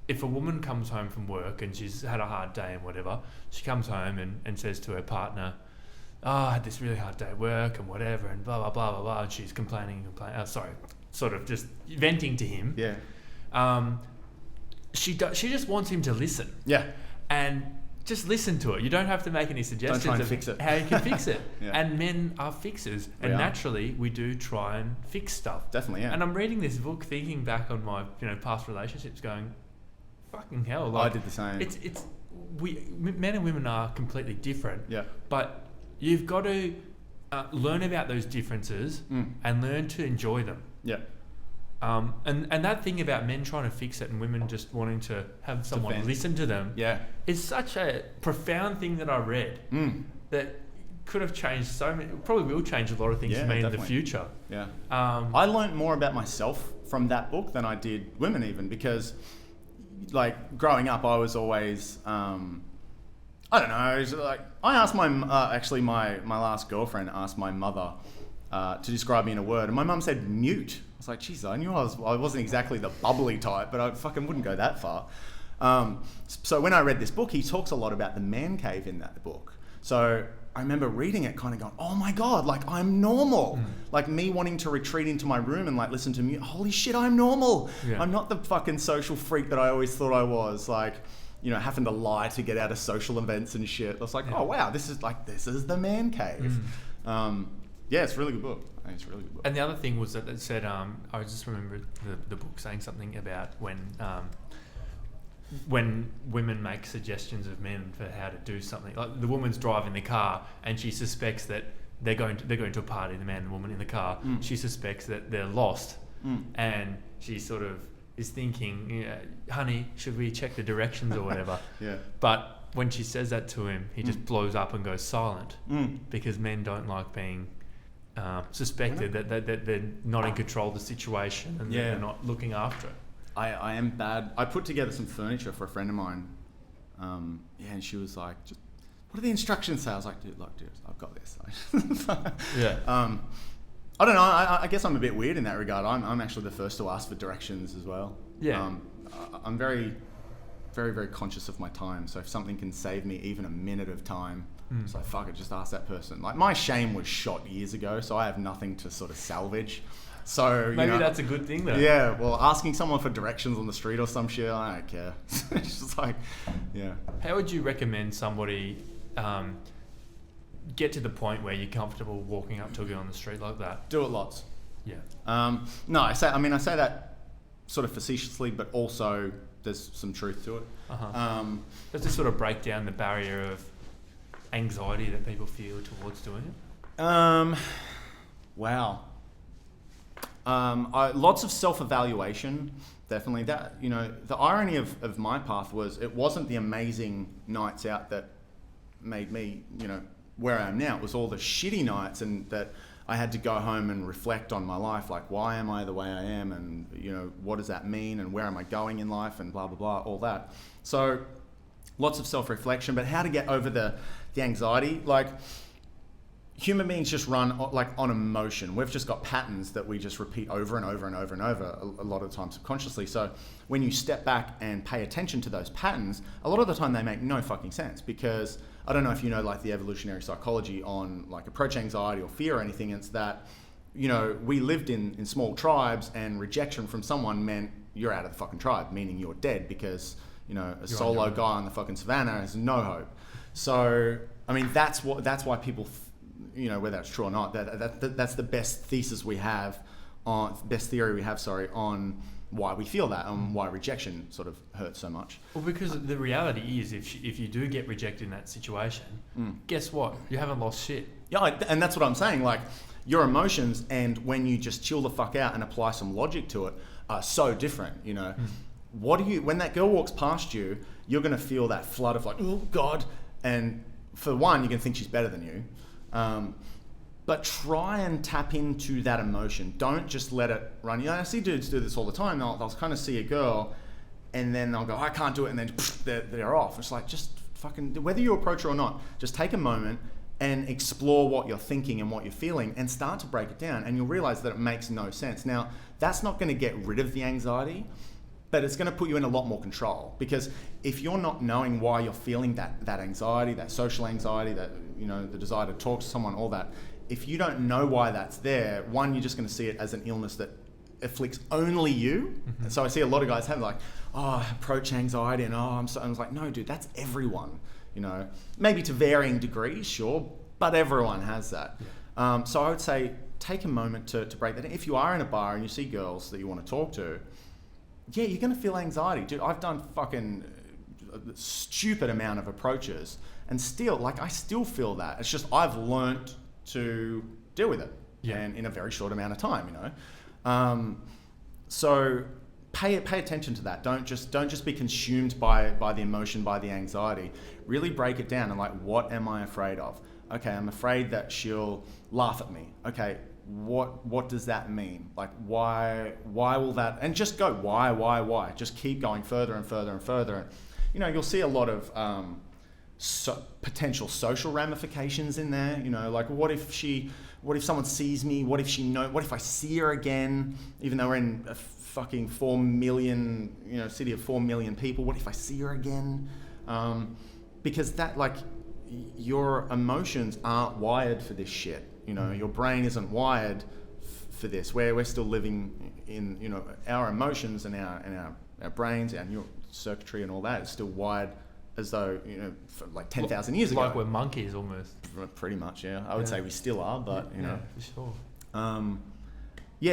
if a woman comes home from work and she's had a hard day and whatever, she comes home and says to her partner, I had this really hard day at work and whatever, and blah, blah, blah, blah, blah, and she's complaining, sort of just venting to him. Yeah. She just wants him to listen. Yeah. And just listen to it. You don't have to make any suggestions Don't try and of fix it. how you can fix it. Yeah. And men are fixers. And naturally, we do try and fix stuff. Definitely, yeah. And I'm reading this book, thinking back on my past relationships, going, fucking hell. I did the same. Men and women are completely different. Yeah. But you've got to learn about those differences and learn to enjoy them. Yeah. And that thing about men trying to fix it and women just wanting to have someone listen to them is such a profound thing that I read that could have changed probably will change a lot of things for me in the future. Yeah. I learned more about myself from that book than I did women even, because like growing up I was always, I don't know, it was like I asked my last girlfriend asked my mother to describe me in a word, and my mum said mute. I was like, geez, I knew I wasn't exactly the bubbly type, but I fucking wouldn't go that far. So when I read this book, he talks a lot about the man cave in that book. So I remember reading it kind of going, oh my God, like I'm normal. Like me wanting to retreat into my room and like listen to music. Holy shit, I'm normal. Yeah. I'm not the fucking social freak that I always thought I was. Like, having to lie to get out of social events and shit. I was like, oh wow, this is the man cave. Yeah, it's a really good book. I think it's a really good book. And the other thing was that it said, I just remember the book saying something about when women make suggestions of men for how to do something. Like the woman's driving the car and she suspects that they're going to a party, the man and the woman in the car. She suspects that they're lost, and she sort of is thinking, honey, should we check the directions or whatever? Yeah. But when she says that to him, he just blows up and goes silent because men don't like being suspected that they're not in control of the situation and they're not looking after it. I am bad. I put together some furniture for a friend of mine. And she was like, what do the instructions say? I was like, dude, I've got this. I don't know. I guess I'm a bit weird in that regard. I'm actually the first to ask for directions as well. Yeah. I'm very, very, very conscious of my time. So if something can save me even a minute of time, it's like, fuck it, just ask that person. Like my shame was shot years ago, so I have nothing to sort of salvage. So maybe that's a good thing though. Yeah, well, asking someone for directions on the street or some shit, I don't care. It's just like, yeah. How would you recommend somebody get to the point where you're comfortable walking up to a girl on the street like that? Do it lots. Yeah. No, I say that sort of facetiously, but also there's some truth to it. Does this sort of break down the barrier of anxiety that people feel towards doing it? Wow. Lots of self-evaluation, definitely. That, the irony of my path was it wasn't the amazing nights out that made me, where I am now. It was all the shitty nights, and that I had to go home and reflect on my life, like why am I the way I am, and what does that mean, and where am I going in life, and blah blah blah, all that. So lots of self-reflection, but how to get over the anxiety, like. Human beings just run like on emotion. We've just got patterns that we just repeat over and over and over and over, a lot of the time subconsciously. So when you step back and pay attention to those patterns, a lot of the time they make no fucking sense, because I don't know if you know like the evolutionary psychology on like approach anxiety or fear or anything. It's that, we lived in small tribes, and rejection from someone meant you're out of the fucking tribe, meaning you're dead, because, a solo guy on the fucking savannah has no hope. So, I mean, that's why people whether that's true or not, that's the best theory we have on why we feel that, and why rejection sort of hurts so much. Well, because the reality is, if you do get rejected in that situation, guess what? You haven't lost shit. Yeah, and that's what I'm saying. Like, your emotions, and when you just chill the fuck out and apply some logic to it, are so different. When that girl walks past you, you're going to feel that flood of like, oh God, and for one, you're going to think she's better than you. But try and tap into that emotion. Don't just let it run. I see dudes do this all the time. They'll kind of see a girl and then they'll go, I can't do it. And then they're off. It's like, just fucking, whether you approach her or not, just take a moment and explore what you're thinking and what you're feeling and start to break it down. And you'll realize that it makes no sense. Now, that's not going to get rid of the anxiety, but it's going to put you in a lot more control. Because if you're not knowing why you're feeling that anxiety, that social anxiety, that, the desire to talk to someone, all that, if you don't know why that's there, one, you're just going to see it as an illness that afflicts only you. Mm-hmm. And so I see a lot of guys have approach anxiety and I was like, no, dude, that's everyone. Maybe to varying degrees, sure, but everyone has that. Yeah. So I would say take a moment to break that. If you are in a bar and you see girls that you want to talk to, yeah, you're going to feel anxiety. Dude, I've done fucking a stupid amount of approaches and still, I still feel that. It's just I've learnt to deal with it, and in a very short amount of time, So pay attention to that. Don't just be consumed by the emotion, by the anxiety. Really break it down and what am I afraid of? Okay, I'm afraid that she'll laugh at me. Okay, what does that mean? Why will that? And just go why? Just keep going further and further and further. And, you'll see a lot of potential social ramifications in there. What if someone sees me? What if I see her again? Even though we're in a fucking 4 million, city of 4 million people, what if I see her again? Because that, your emotions aren't wired for this shit. Your brain isn't wired for this. We're still living in, our emotions and our brains, our neural circuitry and all that is still wired as though, for 10,000 years ago. Like we're monkeys almost. Pretty much, yeah. I would say we still are, but, for sure.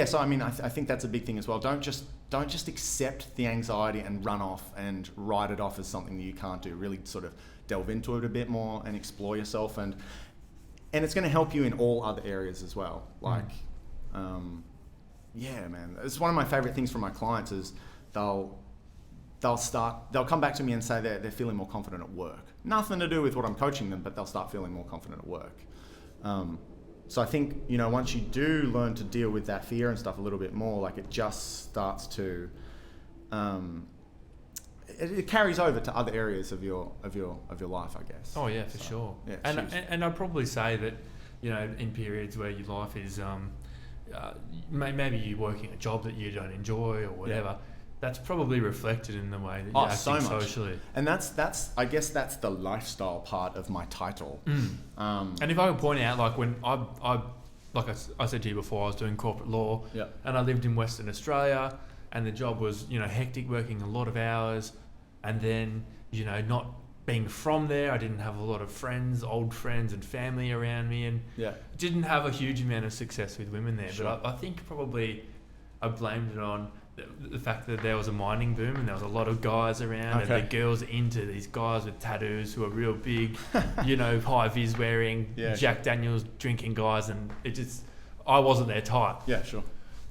So I think that's a big thing as well. Don't just accept the anxiety and run off and write it off as something that you can't do. Really sort of delve into it a bit more and explore yourself, and it's going to help you in all other areas as well. Man, it's one of my favorite things from my clients is they'll come back to me and say they're feeling more confident at work. Nothing to do with what I'm coaching them, but they'll start feeling more confident at work. So I think, once you do learn to deal with that fear and stuff a little bit more, it just starts to, it carries over to other areas of your life, I guess. Oh yeah, for sure. Yeah, and I'd probably say that, in periods where your life is, maybe you're working a job that you don't enjoy or whatever, that's probably reflected in the way that you're acting socially. And that's I guess that's the lifestyle part of my title. And if I could point out, when I said to you before, I was doing corporate law, and I lived in Western Australia, and the job was, hectic, working a lot of hours, and then, not being from there, I didn't have a lot of friends, old friends and family around me, and didn't have a huge amount of success with women there. Sure. But I think probably I blamed it on the fact that there was a mining boom and there was a lot of guys around, and the girls into these guys with tattoos who are real big, high vis wearing, Jack Daniels drinking guys, and I wasn't their type. Yeah, sure.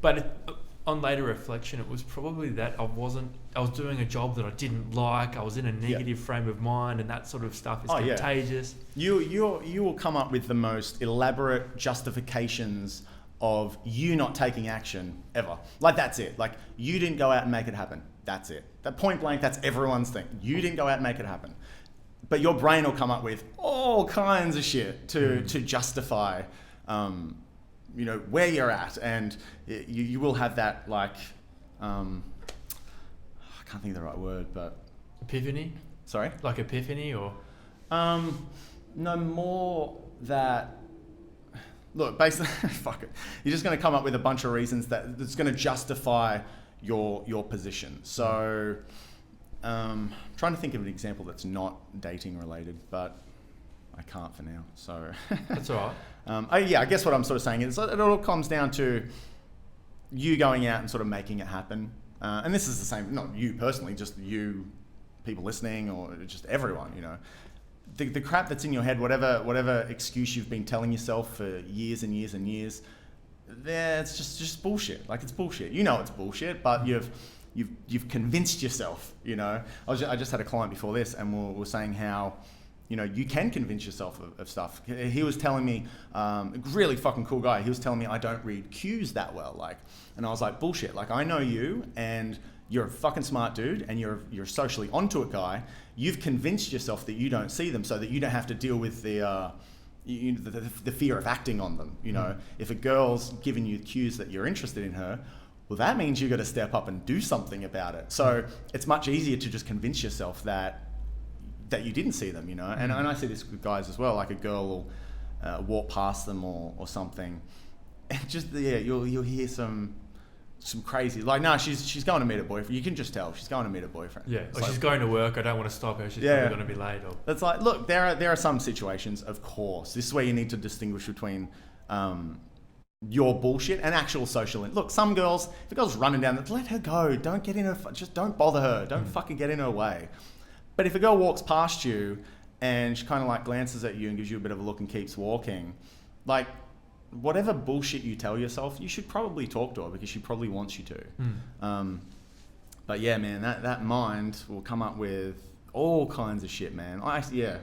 But on later reflection, it was probably that I was doing a job that I didn't like. I was in a negative frame of mind, and that sort of stuff is contagious. You will come up with the most elaborate justifications of you not taking action ever. That's it. You didn't go out and make it happen. That's it. That point blank, that's everyone's thing. You didn't go out and make it happen. But your brain will come up with all kinds of shit to justify, where you're at. And you will have that, I can't think of the right word, but... Epiphany? Sorry? Like epiphany or... No, more that... Look, basically, fuck it. You're just going to come up with a bunch of reasons that's going to justify your position. So, trying to think of an example that's not dating related, but I can't for now. So that's all right. I guess what I'm sort of saying is it all comes down to you going out and sort of making it happen. And this is the same, not you personally, just you, people listening, or just everyone. The crap that's in your head, whatever excuse you've been telling yourself for years and years and years, it's just bullshit. It's bullshit. It's bullshit, but you've convinced yourself. I just had a client before this, and we're saying how you can convince yourself of stuff. He was telling me, a really fucking cool guy. He was telling me I don't read cues that well, like, and I was like, bullshit. Like, I know you, and you're a fucking smart dude, and you're socially onto it guy. You've convinced yourself that you don't see them, so that you don't have to deal with the fear of acting on them. If a girl's giving you cues that you're interested in her, well, that means you got to step up and do something about it. So it's much easier to just convince yourself that you didn't see them, And I see this with guys as well. Like, a girl will walk past them or something, and just you'll hear some crazy, like, no, she's going to meet her boyfriend. You can just tell she's going to meet her boyfriend. Yeah, it's or like, she's going to work. I don't want to stop her. She's probably going to be late. Or it's like, look, there are some situations, of course. This is where you need to distinguish between your bullshit and actual social. Look, some girls, if a girl's running down, let her go. Don't get in her. Just don't bother her. Don't fucking get in her way. But if a girl walks past you and she kind of like glances at you and gives you a bit of a look and keeps walking, like, whatever bullshit you tell yourself, you should probably talk to her, because she probably wants you to. But yeah, man, that mind will come up with all kinds of shit, man. Yeah.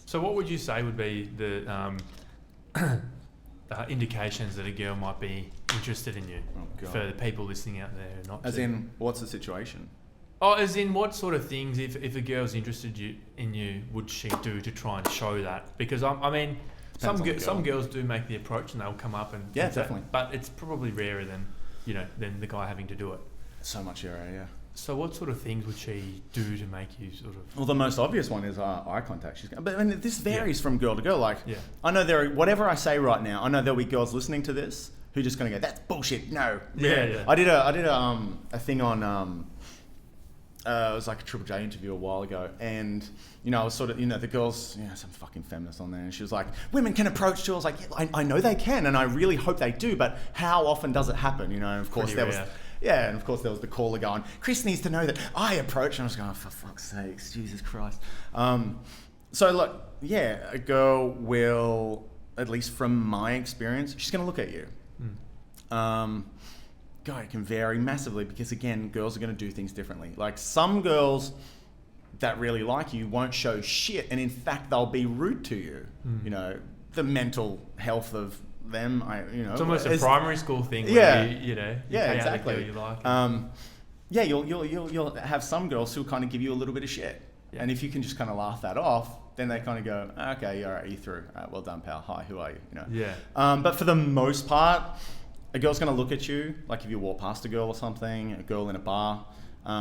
So what would you say would be the indications that a girl might be interested in you? For the people listening out there, not as in, what's the situation? Oh, as in, what sort of things, if a girl's interested in you, would she do to try and show that? Because I mean, some girls do make the approach and they'll come up and definitely. But it's probably rarer than the guy having to do it. So much rarer, yeah. So what sort of things would she do to make you sort of? Well, the most obvious one is eye contact. But I mean, this varies from girl to girl. Like, I know whatever I say right now, I know there'll be girls listening to this who are just going to go, "That's bullshit." No. Yeah. I did a thing on. It was like a Triple J interview a while ago, and I was sort of, the girls, some fucking feminist on there, and she was like, women can approach girls. Like, yeah, I know they can, and I really hope they do, but how often does it happen? And of course there was, and of course there was the caller going, Chris needs to know that I approach, and I was going, oh, for fuck's sakes, Jesus Christ. So look, a girl will, at least from my experience, she's going to look at you. God, it can vary massively, because again, girls are going to do things differently. Like, some girls that really like you won't show shit, and in fact they'll be rude to you. The mental health of them, it's almost a primary school thing. Yeah, where exactly. You like you'll have some girls who'll kind of give you a little bit of shit, and if you can just kind of laugh that off, then they kind of go, okay, all right, you through. All right, well done, pal. Hi, who are you? But for the most part, a girl's going to look at you, like if you walk past a girl or something, a girl in a bar,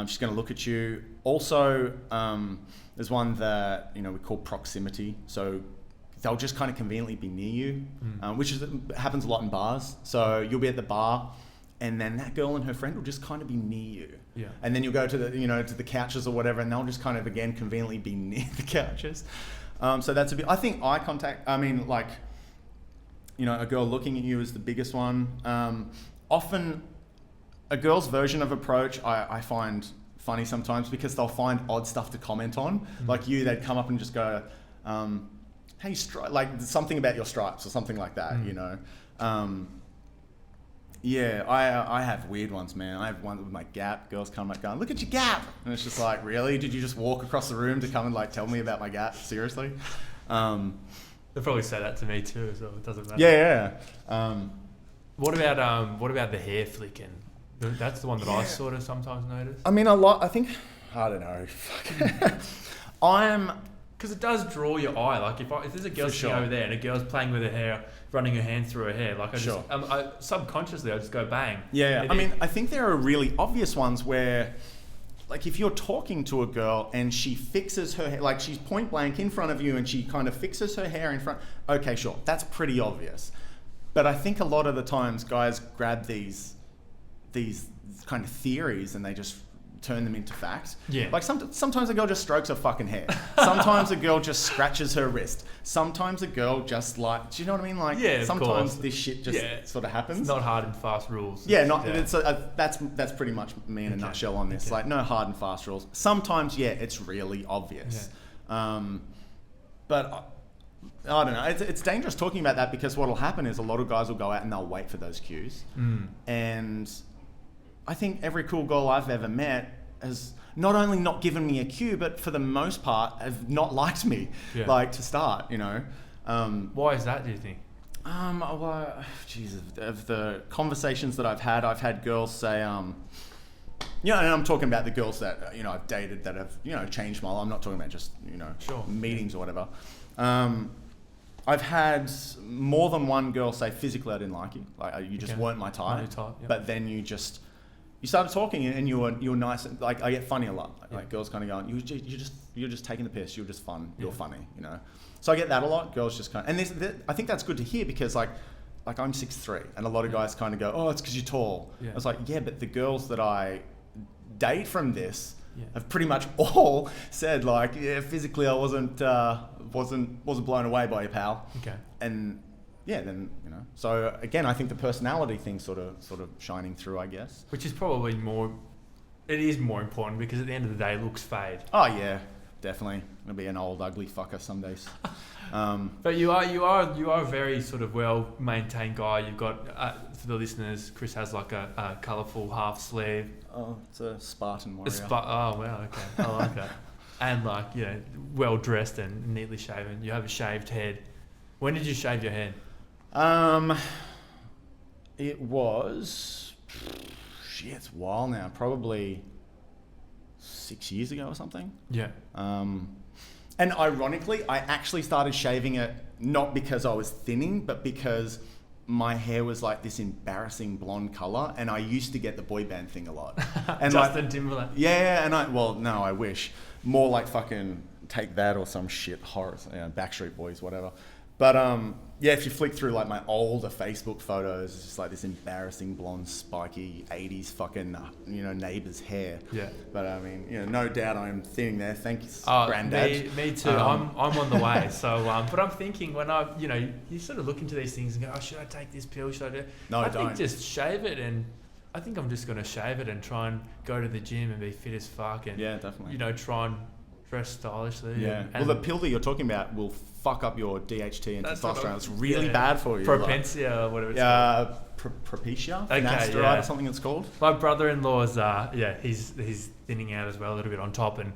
she's going to look at you. Also, there's one that, we call proximity. So they'll just kind of conveniently be near you, which happens a lot in bars. So you'll be at the bar, and then that girl and her friend will just kind of be near you. Yeah. And then you'll go to to the couches or whatever, and they'll just kind of, again, conveniently be near the couches. So that's a bit, I think eye contact, a girl looking at you is the biggest one. Often a girl's version of approach I find funny sometimes, because they'll find odd stuff to comment on. Like they'd come up and just go, hey, like something about your stripes or something like that, I have weird ones, man. I have one with my gap. Girls come up going, look at your gap. And it's just like, really? Did you just walk across the room to come and like tell me about my gap? Seriously? They'll probably say that to me too, so it doesn't matter. Yeah. What about the hair flicking? That's the one that I sort of sometimes notice. I mean, a lot. I don't know. Because it does draw your eye. Like if there's a girl sitting over there and a girl's playing with her hair, running her hand through her hair, like I subconsciously I just go bang. Yeah. I think there are really obvious ones where, like, if you're talking to a girl and she fixes her hair, like she's point blank in front of you and she kind of fixes her hair in front, okay, sure, that's pretty obvious. But I think a lot of the times guys grab these kind of theories and they just turn them into facts. Yeah. Like sometimes a girl just strokes her fucking hair. Sometimes a girl just scratches her wrist. Sometimes a girl just do you know what I mean? Like, sometimes this shit just sort of happens. It's not hard and fast rules. That's pretty much me in a nutshell on this. Like, no hard and fast rules. Sometimes, it's really obvious. Yeah. But I don't know. It's dangerous talking about that, because what'll happen is a lot of guys will go out and they'll wait for those cues. And I think every cool girl I've ever met has not only not given me a cue, but for the most part have not liked me, like to start, you know. Why is that, do you think? Well, geez, of the conversations that I've had girls say, you know, and I'm talking about the girls that, you know, I've dated that have, you know, changed my life. I'm not talking about just, you know, meetings or whatever. I've had more than one girl say physically I didn't like you. Like you just weren't my type. But then you started talking and you were nice. Like I get funny a lot. Like girls kind of going, you're just taking the piss. You're just fun. You're funny, you know. So I get that a lot. Girls just kind of, and I think that's good to hear because like I'm 6'3", and a lot of guys kind of go, oh, it's because you're tall. I was like, yeah, but the girls that I date from this have pretty much all said like, yeah, physically I wasn't blown away by you, pal. Okay. And then, you know, so again, I think the personality thing sort of shining through, I guess. Which is probably it is more important because at the end of the day, looks fade. Oh yeah, definitely. I'll be an old ugly fucker some days. But you are a very sort of well maintained guy. You've got for the listeners, Chris has like a colourful half sleeve. Oh, it's a Spartan warrior. Oh wow, okay, I like that. And like, you know, well dressed and neatly shaven. You have a shaved head. When did you shave your head? It was it's a while now, probably 6 years ago or something. Yeah. And ironically, I actually started shaving it not because I was thinning, but because my hair was like this embarrassing blonde color, and I used to get the boy band thing a lot. And Justin Timberlake. Yeah, and I wish more like fucking Take That or some shit horror, you know, Backstreet Boys, whatever. But if you flick through like my older Facebook photos, it's just like this embarrassing blonde, spiky 80s fucking, you know, neighbour's hair. Yeah. But I mean, you know, no doubt I'm thinning there. Thanks, Granddad. Me too. I'm on the way. So, but I'm thinking when you sort of look into these things and go, oh, should I take this pill? Should I do? No, I think just shave it, and I think I'm just going to shave it and try and go to the gym and be fit as fuck, and definitely. You know, try and dress stylishly. Yeah. Well, the pill that you're talking about will fuck up your DHT and testosterone. It's really bad for you. Propensia or whatever it's called. Propecia? Finasteride or something it's called. My brother-in-law's, he's thinning out as well a little bit on top, and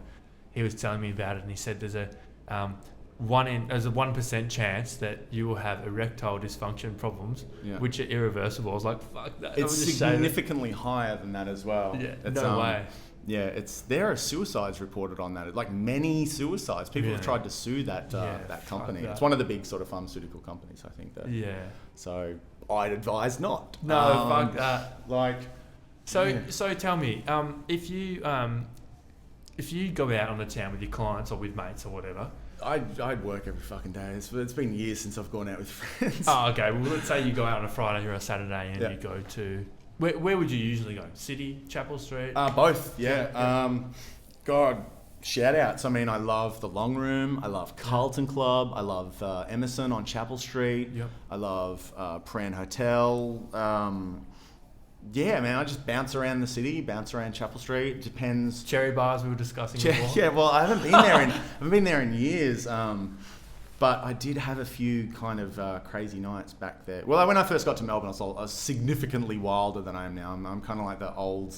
he was telling me about it, and he said there's a 1% chance that you will have erectile dysfunction problems, which are irreversible. I was like, fuck that. It's significantly higher than that as well. Yeah, no way. Yeah, there are suicides reported on that. Like many suicides. People have tried to sue that company. It's one of the big sort of pharmaceutical companies, I think. So I'd advise not. No, fuck that. So tell me, if you go out on the town with your clients or with mates or whatever, I'd work every fucking day. It's been years since I've gone out with friends. Oh, okay. Well, let's say you go out on a Friday or a Saturday and you go to... Where would you usually go? City, Chapel Street? Both, yeah. God, shout outs. I mean, I love the Long Room. I love Carlton Club. I love Emerson on Chapel Street. Yep. I love Pran Hotel. Man, I just bounce around the city, bounce around Chapel Street. Depends. Cherry bars we were discussing before. Yeah, well, I haven't been there in years. But I did have a few kind of crazy nights back there. Well, when I first got to Melbourne, I was significantly wilder than I am now. I'm kind of like the old,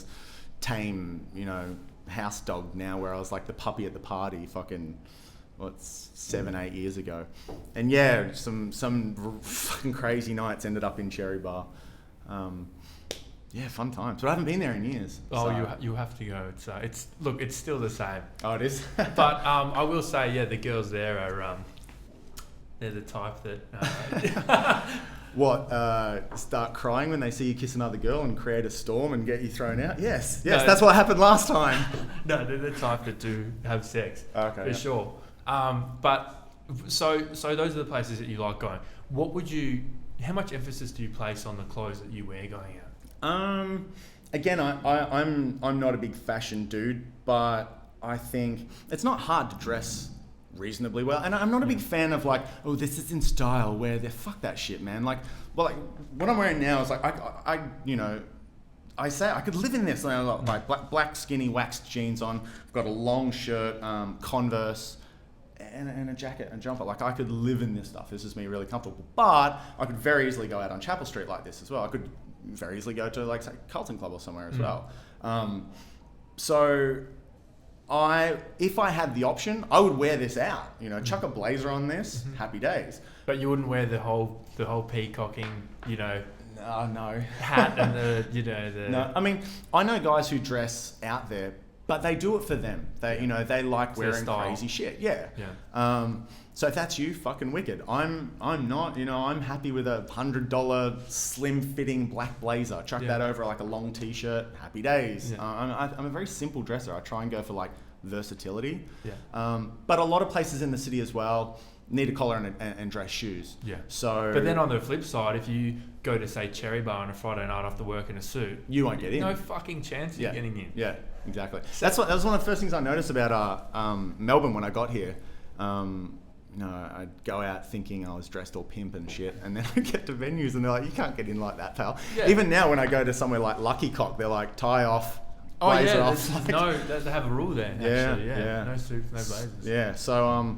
tame, you know, house dog now, where I was like the puppy at the party fucking, 7-8 years ago. And yeah, some fucking crazy nights ended up in Cherry Bar. Fun times. But I haven't been there in years. Oh, so. You have to go. It's still the same. Oh, it is? But I will say, the girls there are... they're the type that... start crying when they see you kiss another girl and create a storm and get you thrown out? Yes, that's what happened last time. No, they're the type that do have sex. Okay. For sure. But so those are the places that you like going. How much emphasis do you place on the clothes that you wear going out? Again, I'm not a big fashion dude, but I think it's not hard to dress reasonably well, and I'm not a big fan of like, oh, this is in style, wear there. Fuck that shit, man. Like what I'm wearing now is like I say I could live in this. And I've got like black skinny waxed jeans on. I've got a long shirt, Converse, and a jacket and jumper. Like I could live in this stuff. This is me really comfortable. But I could very easily go out on Chapel Street like this as well. I could very easily go to like say Carlton Club or somewhere as well. So if I had the option, I would wear this out. You know, chuck a blazer on this, happy days. But you wouldn't wear the whole peacocking, No. hat and the No, I mean, I know guys who dress out there, but they do it for them. They like It's their wearing style. crazy shit. Yeah. Yeah. So if that's you, fucking wicked. I'm not. I'm happy with a $100 slim fitting black blazer. Chuck that over like a long t-shirt. Happy days. Yeah. I'm a very simple dresser. I try and go for like versatility. Yeah. But a lot of places in the city as well need a collar and dress shoes. Yeah. So. But then on the flip side, if you go to say Cherry Bar on a Friday night after work in a suit, you won't get in. No fucking chance of getting in. Yeah, exactly. That was one of the first things I noticed about Melbourne when I got here. I'd go out thinking I was dressed all pimp and shit, and then I get to venues and they're like, "You can't get in like that, pal." Yeah. Even now, when I go to somewhere like Lucky Cock, they're like, "Tie off, blazer off." They have a rule there. Actually, no suits, no blazers. Yeah. So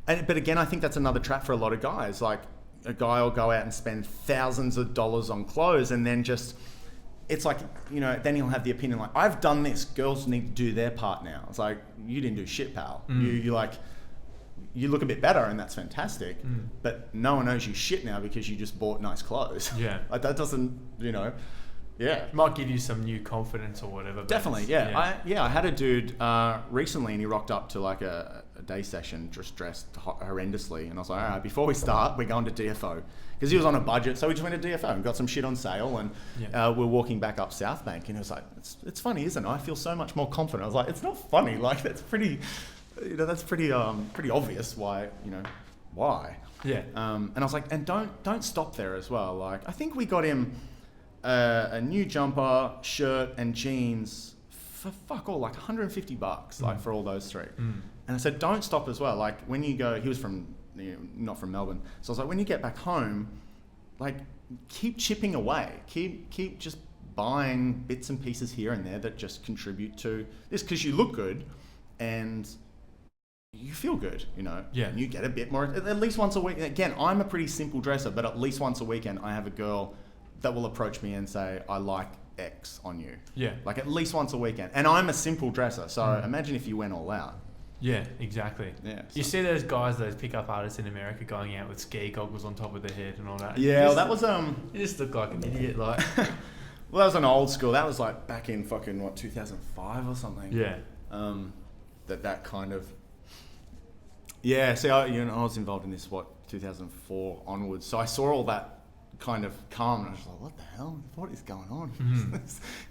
but again, I think that's another trap for a lot of guys. Like a guy will go out and spend thousands of dollars on clothes, and then it's like, then he'll have the opinion like, "I've done this. Girls need to do their part now." It's like, you didn't do shit, pal. You look a bit better, and that's fantastic. But no one owes you shit now because you just bought nice clothes. Yeah. Like that doesn't, Yeah. It might give you some new confidence or whatever. Definitely, yeah. I had a dude recently, and he rocked up to like a day session just dressed horrendously, and I was like, all right, before we start, we're going to DFO, because he was on a budget, so we just went to DFO and got some shit on sale, and we're walking back up South Bank, and he was like, it's funny, isn't it? I feel so much more confident. I was like, it's not funny, like that's pretty, that's pretty obvious why. Yeah. And I was like, and don't stop there as well. Like I think we got him a new jumper, shirt, and jeans for fuck all, like $150, like for all those three. And I said, don't stop as well. Like when you go, he was from, not from Melbourne. So I was like, when you get back home, like keep chipping away, keep just buying bits and pieces here and there that just contribute to this, because you look good and you feel good, Yeah. And you get a bit more, at least once a week. Again, I'm a pretty simple dresser, but at least once a weekend I have a girl that will approach me and say, I like X on you. Yeah. Like at least once a weekend. And I'm a simple dresser, so imagine if you went all out. Yeah, exactly. Yeah. You see those pickup artists in America going out with ski goggles on top of their head and all that. Yeah, that was You just look like an idiot, like. Well, that was an old school. That was like back in fucking 2005 or something. Yeah. That kind of. Yeah. See, I was involved in this 2004 onwards. So I saw all that kind of come, and I was like, what the hell? What is going on?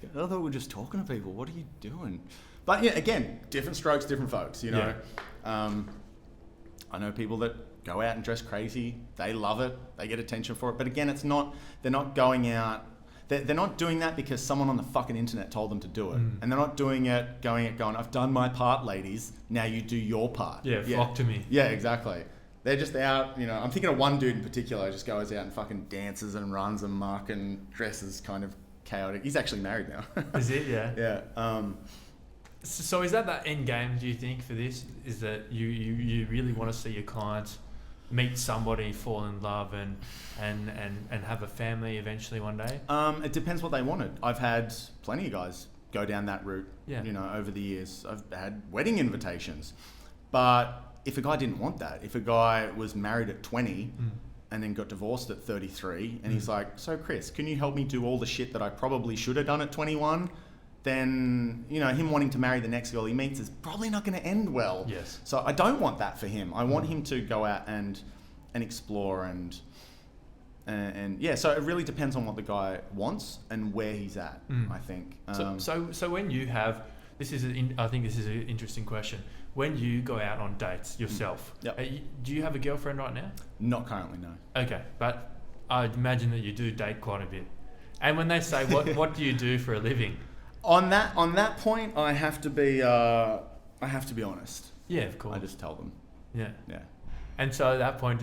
I thought we were just talking to people. What are you doing? But yeah, again, different strokes, different folks, Yeah. I know people that go out and dress crazy. They love it. They get attention for it. But again, they're not going out. They're not doing that because someone on the fucking internet told them to do it. And they're not doing it, going, I've done my part, ladies. Now you do your part. Yeah, flock to me. Yeah, exactly. They're just out, I'm thinking of one dude in particular who just goes out and fucking dances and runs and muck and dresses kind of chaotic. He's actually married now. Is it? Yeah. Yeah. So is that end game, do you think, for this? Is that you really want to see your clients meet somebody, fall in love, and have a family eventually one day? It depends what they wanted. I've had plenty of guys go down that route, over the years. I've had wedding invitations. But if a guy didn't want that, if a guy was married at 20 and then got divorced at 33, and he's like, so Chris, can you help me do all the shit that I probably should have done at 21? Then, him wanting to marry the next girl he meets is probably not going to end well. Yes. So I don't want that for him. I want him to go out and explore and yeah. So it really depends on what the guy wants and where he's at. I think. So when you have I think this is an interesting question. When you go out on dates yourself, do you have a girlfriend right now? Not currently, no. Okay, but I imagine that you do date quite a bit. And when they say, what do you do for a living? On that point, I have to be honest. Yeah, of course. I just tell them. Yeah. Yeah. And so at that point,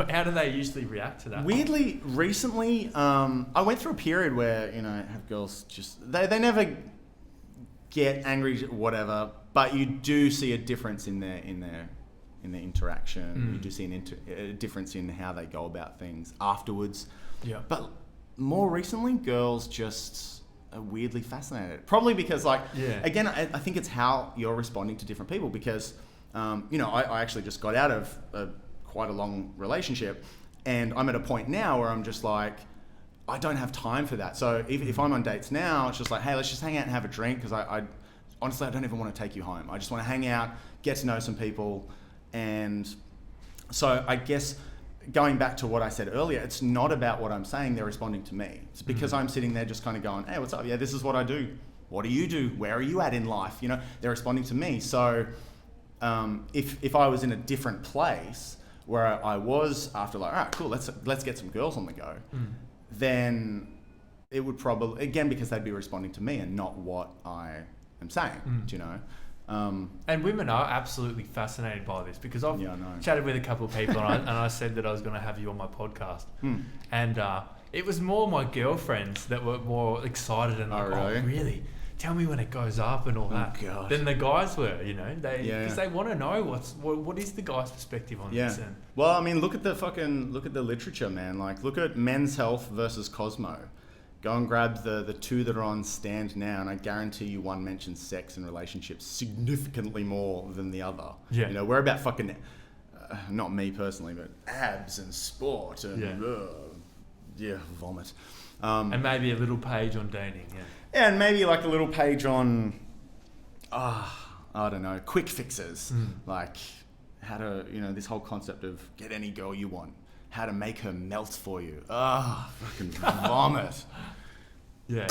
how do they usually react to that? Weirdly, recently, I went through a period where have girls just they never get angry, whatever, but you do see a difference in their interaction. You do see a difference in how they go about things afterwards. Yeah. But more recently, girls just weirdly fascinated. Probably because, like, Yeah. again, I think it's how you're responding to different people. Because, I actually just got out of quite a long relationship, and I'm at a point now where I'm just like, I don't have time for that. So if I'm on dates now, it's just like, hey, let's just hang out and have a drink, because I honestly, I don't even want to take you home. I just want to hang out, get to know some people. And so I guess going back to what I said earlier, it's not about what I'm saying, they're responding to me. It's because I'm sitting there just kind of going, hey, what's up? Yeah, this is what I do. What do you do? Where are you at in life? They're responding to me. So if I was in a different place where I was after, like, all right, cool, let's get some girls on the go, then it would probably, again, because they'd be responding to me and not what I am saying, do you know? And women are absolutely fascinated by this, because I've chatted with a couple of people and I said that I was going to have you on my podcast. And it was more my girlfriends that were more excited and like, oh, really? Tell me when it goes up and all that. God. Than the guys were, because they want to know what is the guy's perspective on this. And well, I mean, look at the literature, man. Like, look at Men's Health versus Cosmo. Go and grab the two that are on Stand now, and I guarantee you one mentions sex and relationships significantly more than the other. Yeah. We're about fucking, not me personally, but abs and sport and vomit. And maybe a little page on dating, Yeah, and maybe like a little page on, I don't know, quick fixes. Like how to, this whole concept of get any girl you want, how to make her melt for you. Fucking vomit. Yeah.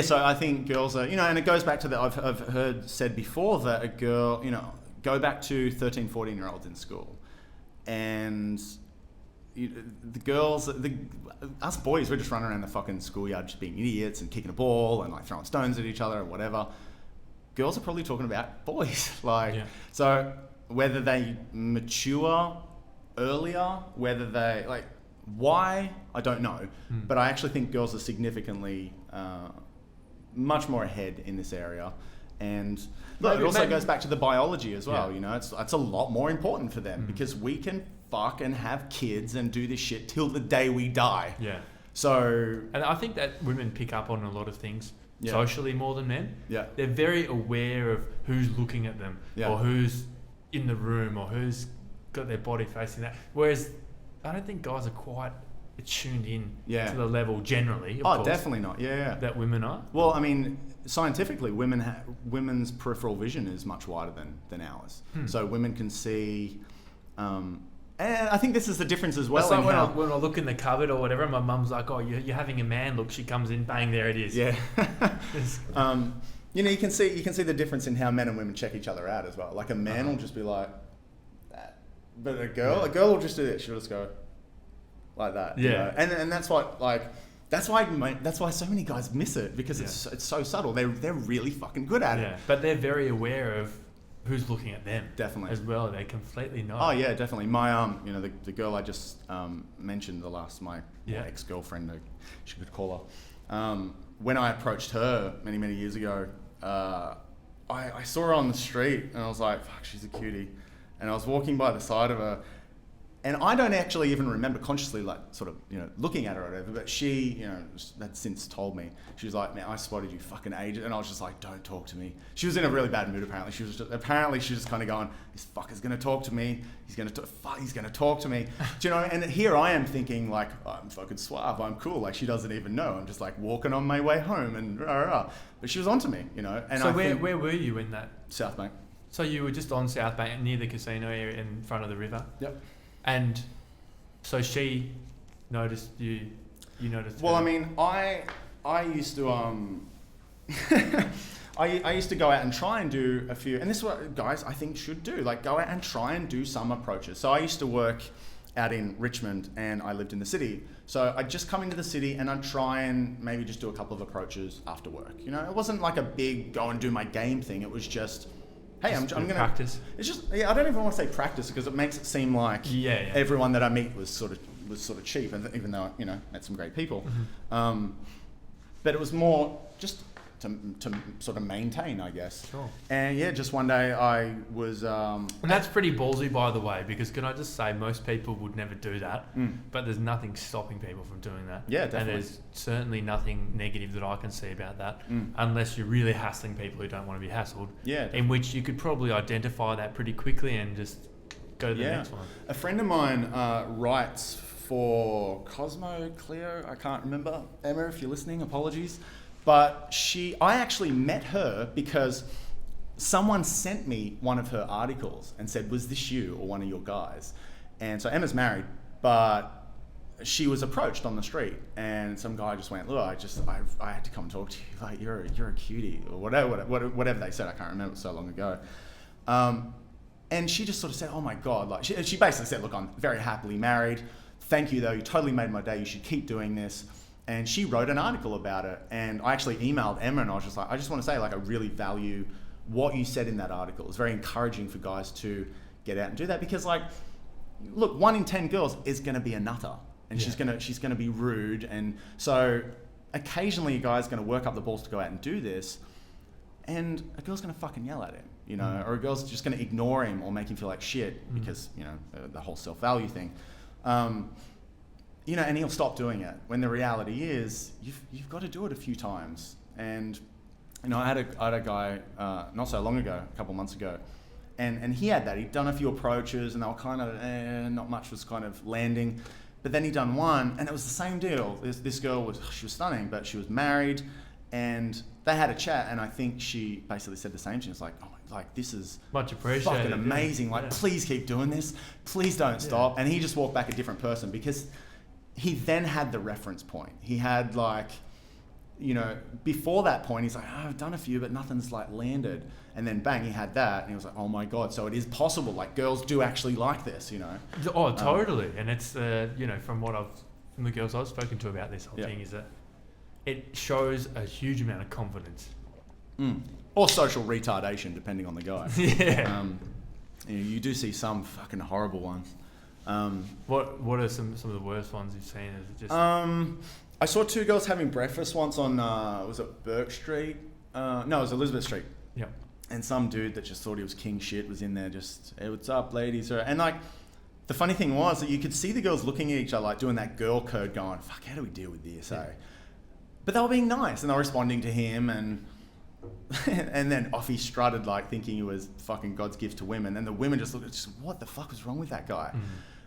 So I think girls are, and it goes back to that, I've heard said before that a girl, go back to 13, 14-year-olds in school, and the girls, us boys, we're just running around the fucking schoolyard just being idiots and kicking a ball and like throwing stones at each other or whatever. Girls are probably talking about boys. So whether they mature earlier, whether they, like, why, I don't know. But I actually think girls are significantly much more ahead in this area. And look, it also goes back to the biology as well. It's a lot more important for them because we can fuck and have kids and do this shit till the day we die. Yeah. So, and I think that women pick up on a lot of things socially more than men. Yeah. They're very aware of who's looking at them or who's in the room or who's got their body facing that. Whereas I don't think guys are quite tuned in to the level generally. Of course, definitely not. That women are. Well, I mean, scientifically, women's peripheral vision is much wider than ours. So women can see. And I think this is the difference as well. It's like when I look in the cupboard or whatever, my mum's like, "Oh, you're having a man look." She comes in, bang, there it is. Yeah. You can see the difference in how men and women check each other out as well. Like a man will just be like that, but a girl will just do this. She'll just go like that. Yeah. And that's what that's why so many guys miss it, because it's so subtle. They're really fucking good at it. But they're very aware of who's looking at them. Definitely. As well. They completely know. Oh yeah, definitely. My the girl I just mentioned, my ex-girlfriend, she could call her. When I approached her many years ago, I saw her on the street and I was like, fuck, she's a cutie. And I was walking by the side of her, and I don't actually even remember consciously, like, sort of, looking at her or whatever, but she, had since told me. She was like, man, I spotted you fucking ages. And I was just like, don't talk to me. She was in a really bad mood, apparently. She was just kind of going, this fucker's going to talk to me. He's going to talk to me. Do you know? And here I am thinking, like, oh, I'm fucking suave. I'm cool. Like, she doesn't even know. I'm just like walking on my way home and But she was onto me, And so where were you in that? South Bank. So you were just on South Bank near the casino area in front of the river? Yep. And so she noticed you noticed Well, her. I mean, I used to I used to go out and try and do a few, and this is what guys I think should do, like go out and try and do some approaches. So I used to work out in Richmond and I lived in the city. So I'd just come into the city and I'd try and maybe just do a couple of approaches after work. It wasn't like a big go and do my game thing. It was just, hey, I'm going to practice. It's just, I don't even want to say practice because it makes it seem like everyone that I meet was sort of cheap, and even though met some great people. But it was more just to sort of maintain, I guess. Sure. And yeah, just one day I was. And that's pretty ballsy, by the way, because can I just say, most people would never do that, but there's nothing stopping people from doing that. Yeah, definitely. And there's certainly nothing negative that I can see about that, unless you're really hassling people who don't want to be hassled. Yeah. In which you could probably identify that pretty quickly and just go to the next one. A friend of mine writes for Cosmo, Cleo, I can't remember. Emma, if you're listening, apologies. But I actually met her because someone sent me one of her articles and said, was this you or one of your guys? And so Emma's married, but she was approached on the street and some guy just went, look, I had to come talk to you. Like, you're a cutie or whatever they said. I can't remember, it was so long ago. And she just sort of said, oh my God. Like she basically said, look, I'm very happily married. Thank you though, you totally made my day. You should keep doing this. And she wrote an article about it. And I actually emailed Emma and I was just like, I just want to say, like, I really value what you said in that article. It's very encouraging for guys to get out and do that because, like, look, 1 in 10 girls is going to be a nutter and she's going to be rude. And so occasionally a guy's going to work up the balls to go out and do this and a girl's going to fucking yell at him, you know, or a girl's just going to ignore him or make him feel like shit because, you know, the whole self-value thing. You know, and he'll stop doing it when the reality is you've got to do it a few times. And, you know, I had a guy not so long ago, a couple months ago, and he had that. He'd done a few approaches and they were kind of, not much was kind of landing. But then he'd done one and it was the same deal. This girl she was stunning, but she was married and they had a chat and I think she basically said the same. She was like, oh my, like, this is much appreciated, fucking amazing. Like, please keep doing this. Please don't stop. And he just walked back a different person because he then had the reference point. He had, like, you know, before that point, he's like, oh, I've done a few, but nothing's like landed. And then bang, he had that. And he was like, oh my God, so it is possible. Like, girls do actually like this, you know? Oh, totally. And it's, you know, from the girls I've spoken to about this whole thing is that it shows a huge amount of confidence. Or social retardation, depending on the guy. You do see some fucking horrible ones. What are some of the worst ones you've seen? Is it just I saw 2 girls having breakfast once on was it Burke Street? No, it was Elizabeth Street. Yep. And some dude that just thought he was king shit was in there just, hey, what's up, ladies? And like, the funny thing was that you could see the girls looking at each other, like doing that girl code, going, fuck, how do we deal with this? Yeah. But they were being nice and they were responding to him and then off he strutted, like thinking he was fucking God's gift to women. And the women just looked at just, what the fuck was wrong with that guy?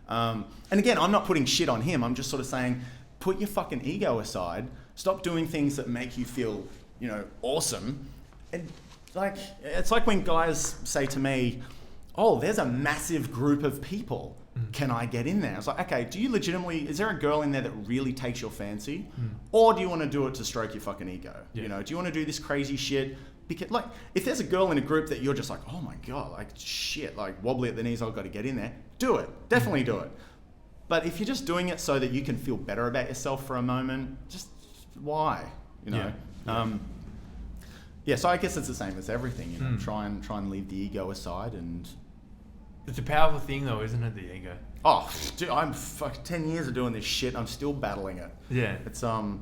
And again, I'm not putting shit on him. I'm just sort of saying, put your fucking ego aside. Stop doing things that make you feel, you know, awesome. And like, it's like when guys say to me, oh, there's a massive group of people. Can I get in there? I was like, okay, do you legitimately, is there a girl in there that really takes your fancy? Or do you want to do it to stroke your fucking ego? Yeah. You know, do you want to do this crazy shit? Because, like, if there's a girl in a group that you're just like, oh my God, like, shit, like, wobbly at the knees, I've got to get in there, do it. Definitely do it. But if you're just doing it so that you can feel better about yourself for a moment, just why? You know? So I guess it's the same as everything, you know, try and leave the ego aside and... It's a powerful thing though, isn't it, the ego? Oh, dude, I'm 10 years of doing this shit, I'm still battling it. Yeah. It's, I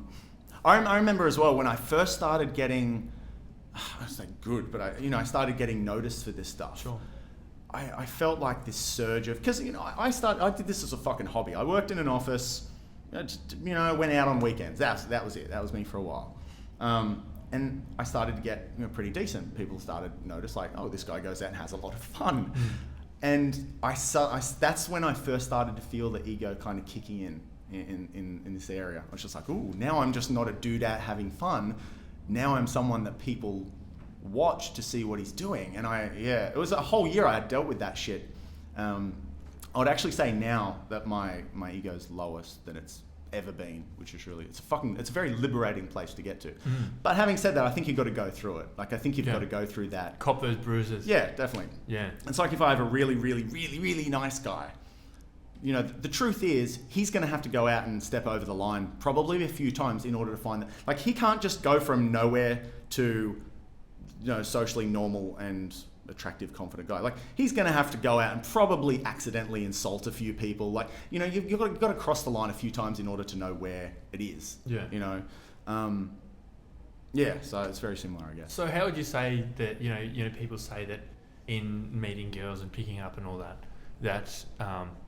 remember as well, when I first started getting... I was like good, but I started getting noticed for this stuff. Sure. I felt like this surge of, because, you know, I did this as a fucking hobby. I worked in an office, went out on weekends. That was it. That was me for a while. And I started to get, you know, pretty decent. People started to notice, like, oh, this guy goes out and has a lot of fun. And that's when I first started to feel the ego kind of kicking in this area. I was just like, ooh, now I'm just not a dude out having fun. Now I'm someone that people watch to see what he's doing. And it was a whole year I had dealt with that shit. I would actually say now that my ego's lowest than it's ever been, which is really, it's a very liberating place to get to. But having said that, I think you've got to go through it. Like, I think you've got to go through that. Cop those bruises. Yeah, definitely. Yeah. It's like if I have a really, really, really, really nice guy, you know, the truth is he's going to have to go out and step over the line probably a few times in order to find that. Like, he can't just go from nowhere to, you know, socially normal and attractive, confident guy. Like, he's going to have to go out and probably accidentally insult a few people. Like, you know, you've got to cross the line a few times in order to know where it is. Yeah. You know, Yeah, so it's very similar, I guess. So how would you say that, people say that in meeting girls and picking up and all that,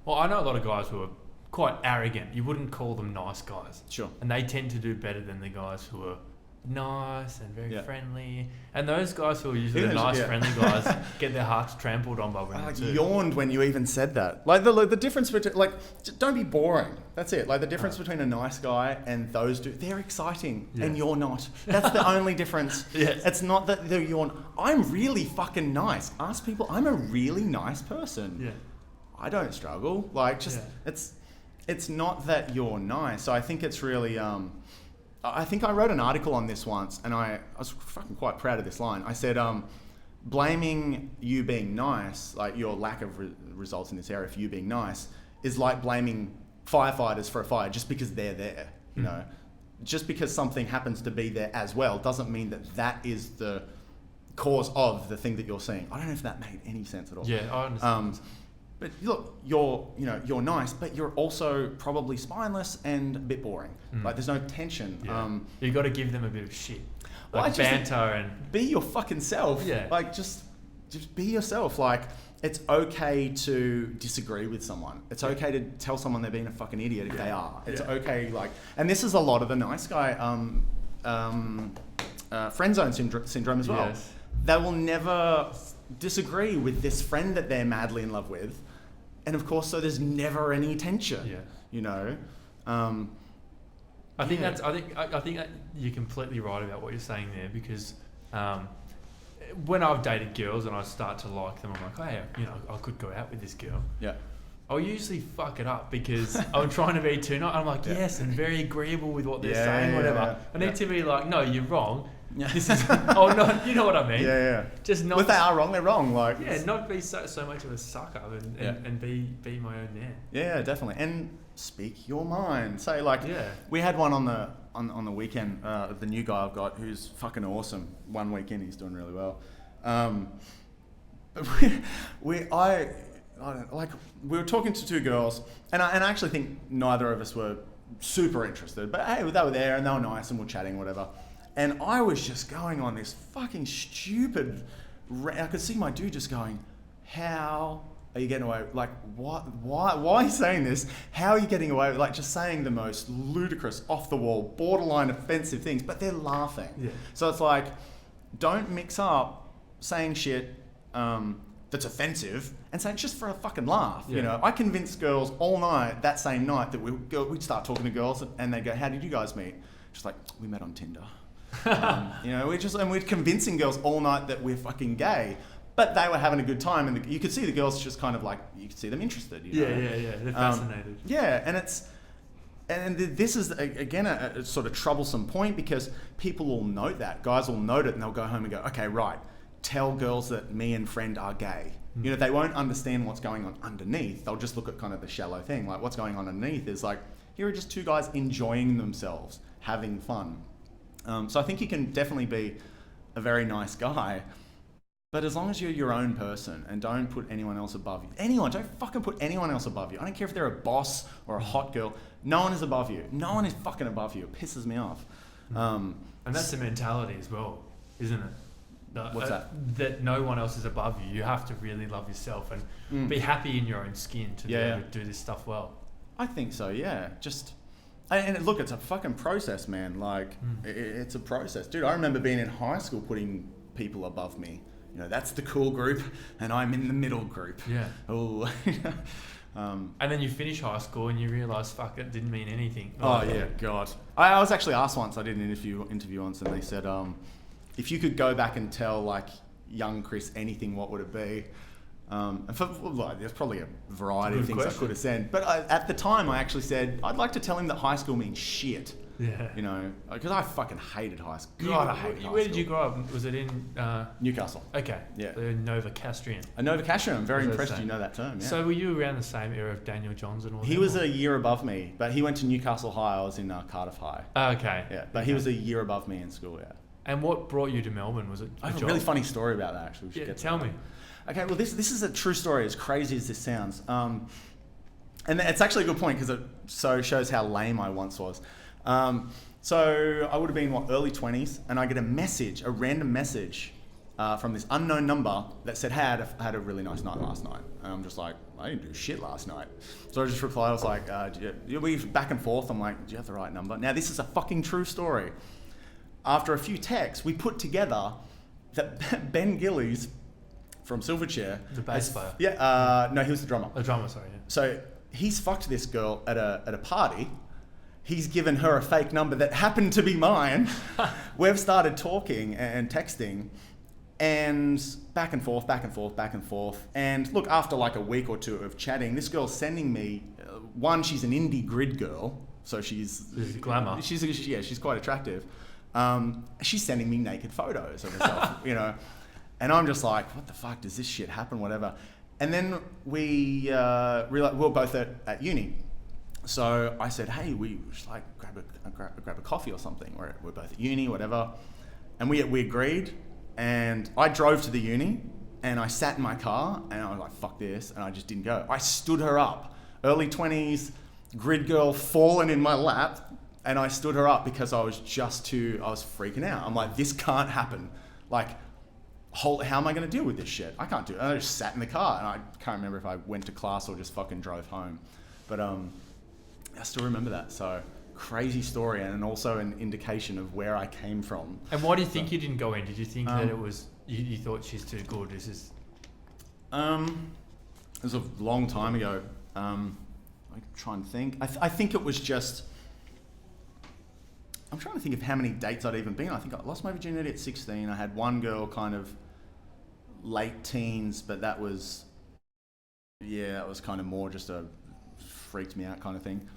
well, I know a lot of guys who are quite arrogant. You wouldn't call them nice guys. Sure. And they tend to do better than the guys who are nice and very friendly. And those guys who are usually the nice, friendly guys get their hearts trampled on by women too. I yawned when you even said that. Like the difference between, like, don't be boring. That's it. Like the difference between a nice guy and those dudes, they're exciting and you're not. That's the only difference. Yes. It's not that they're I'm really fucking nice. Ask people, I'm a really nice person. Yeah. I don't struggle. Like, just, it's not that you're nice. So I think it's really, I think I wrote an article on this once, and I was fucking quite proud of this line. I said, blaming you being nice, like your lack of results in this area for you being nice, is like blaming firefighters for a fire just because they're there. You know, just because something happens to be there as well doesn't mean that that is the cause of the thing that you're seeing. I don't know if that made any sense at all. Yeah, I understand. But look, you're nice, but you're also probably spineless and a bit boring. Like there's no tension. Yeah. You got to give them a bit of shit, like banter and be your fucking self. Yeah. Like just be yourself. Like it's okay to disagree with someone. It's okay to tell someone they're being a fucking idiot if they are. It's okay. Like, and this is a lot of the nice guy friend zone syndrome as well. Yes. They will never disagree with this friend that they're madly in love with. And of course, so there's never any tension. Yeah. You know, I think that you're completely right about what you're saying there, because when I've dated girls and I start to like them, I'm like, hey, I could go out with this girl. Yeah. I'll usually fuck it up because I'm trying to be too nice. I'm like, yes, and very agreeable with what they're saying, whatever. I need to be like, no, you're wrong. Yeah. This is, no, you know what I mean? Yeah. Just not. If they are wrong, they're wrong. Like, not be so much of a sucker and be my own man. Yeah, definitely. And speak your mind. Say like, we had one on the weekend. The new guy I've got who's fucking awesome. One weekend he's doing really well. But we were talking to two girls, and I actually think neither of us were super interested. But hey, they were there and they were nice and we're chatting, whatever. And I was just going on this fucking stupid... I could see my dude just going, how are you getting away? Like, what? Why are you saying this? How are you getting away with, like, just saying the most ludicrous, off-the-wall, borderline offensive things, but they're laughing. Yeah. So it's like, don't mix up saying shit that's offensive and saying just for a fucking laugh. Yeah. You know, I convinced girls all night, that same night, that we'd start talking to girls and they'd go, how did you guys meet? Just like, we met on Tinder. We're convincing girls all night that we're fucking gay, but they were having a good time, and you could see the girls just kind of like, you could see them interested. You know? Yeah, they're fascinated. And this is again a sort of troublesome point, because people will note that, guys will note it, and they'll go home and go, okay, right, tell girls that me and friend are gay. You know, they won't understand what's going on underneath. They'll just look at kind of the shallow thing. Like, what's going on underneath is like, here are just two guys enjoying themselves, having fun. So I think you can definitely be a very nice guy, but as long as you're your own person and don't put anyone else above you. Don't fucking put anyone else above you. I don't care if they're a boss or a hot girl. No one is above you. No one is fucking above you. It pisses me off. And that's the mentality as well, isn't it? What's that? That no one else is above you. You have to really love yourself and be happy in your own skin to be able to do this stuff well. I think so, yeah. And look, it's a fucking process, man. Like, it's a process. Dude, I remember being in high school putting people above me. You know, that's the cool group, and I'm in the middle group. Yeah. Oh. And then you finish high school and you realise, fuck, it didn't mean anything. God. I was actually asked once, I did an interview once, and they said, if you could go back and tell, like, young Chris anything, what would it be? There's probably a variety of things I could have said, but at the time I actually said I'd like to tell him that high school means shit. Yeah. You know, because I fucking hated high school. I hated high school. Where did you grow up? Was it in Newcastle? Okay. Yeah. The Nova Castrian. Nova Castrian. I'm very impressed you know that term. Yeah. So were you around the same era of Daniel Johns and all that? He was a year above me, but he went to Newcastle High. I was in Cardiff High. Okay. Yeah, but he was a year above me in school. Yeah. And what brought you to Melbourne? Was it I have a really funny story about that, actually. Tell me. Okay, well, this is a true story, as crazy as this sounds. And it's actually a good point, because it shows how lame I once was. So I would have been, early 20s, and I get a random message from this unknown number that said, hey, I had a really nice night last night. And I'm just like, I didn't do shit last night. So I just replied, I was like, we back and forth. I'm like, do you have the right number? Now, this is a fucking true story. After a few texts, we put together that Ben Gillies from Silverchair. The bass player. Yeah, no, he was the drummer. The drummer, sorry. Yeah. So he's fucked this girl at a party. He's given her a fake number that happened to be mine. We've started talking and texting, and back and forth. And look, after like a week or two of chatting, this girl's sending me, she's an indie grid girl, so she's glamour. She's quite attractive. She's sending me naked photos of herself, and I'm just like, what the fuck, does this shit happen? Whatever. And then we realized we were both at uni. So I said, hey, we should like grab a coffee or something. We're both at uni, whatever. And we agreed. And I drove to the uni and I sat in my car and I was like, fuck this. And I just didn't go. I stood her up. Early 20s, grid girl falling in my lap. And I stood her up because I was freaking out. I'm like, this can't happen. Like, how am I going to deal with this shit? I can't do it. And I just sat in the car and I can't remember if I went to class or just fucking drove home. But I still remember that. So crazy story, and also an indication of where I came from. And why do you think you didn't go in? Did you think that it was, you thought she's too good? This is... It was a long time ago. I try and think. I think it was just... I'm trying to think of how many dates I'd even been. I think I lost my virginity at 16. I had one girl kind of late teens, but that was kind of more just a freaked me out kind of thing.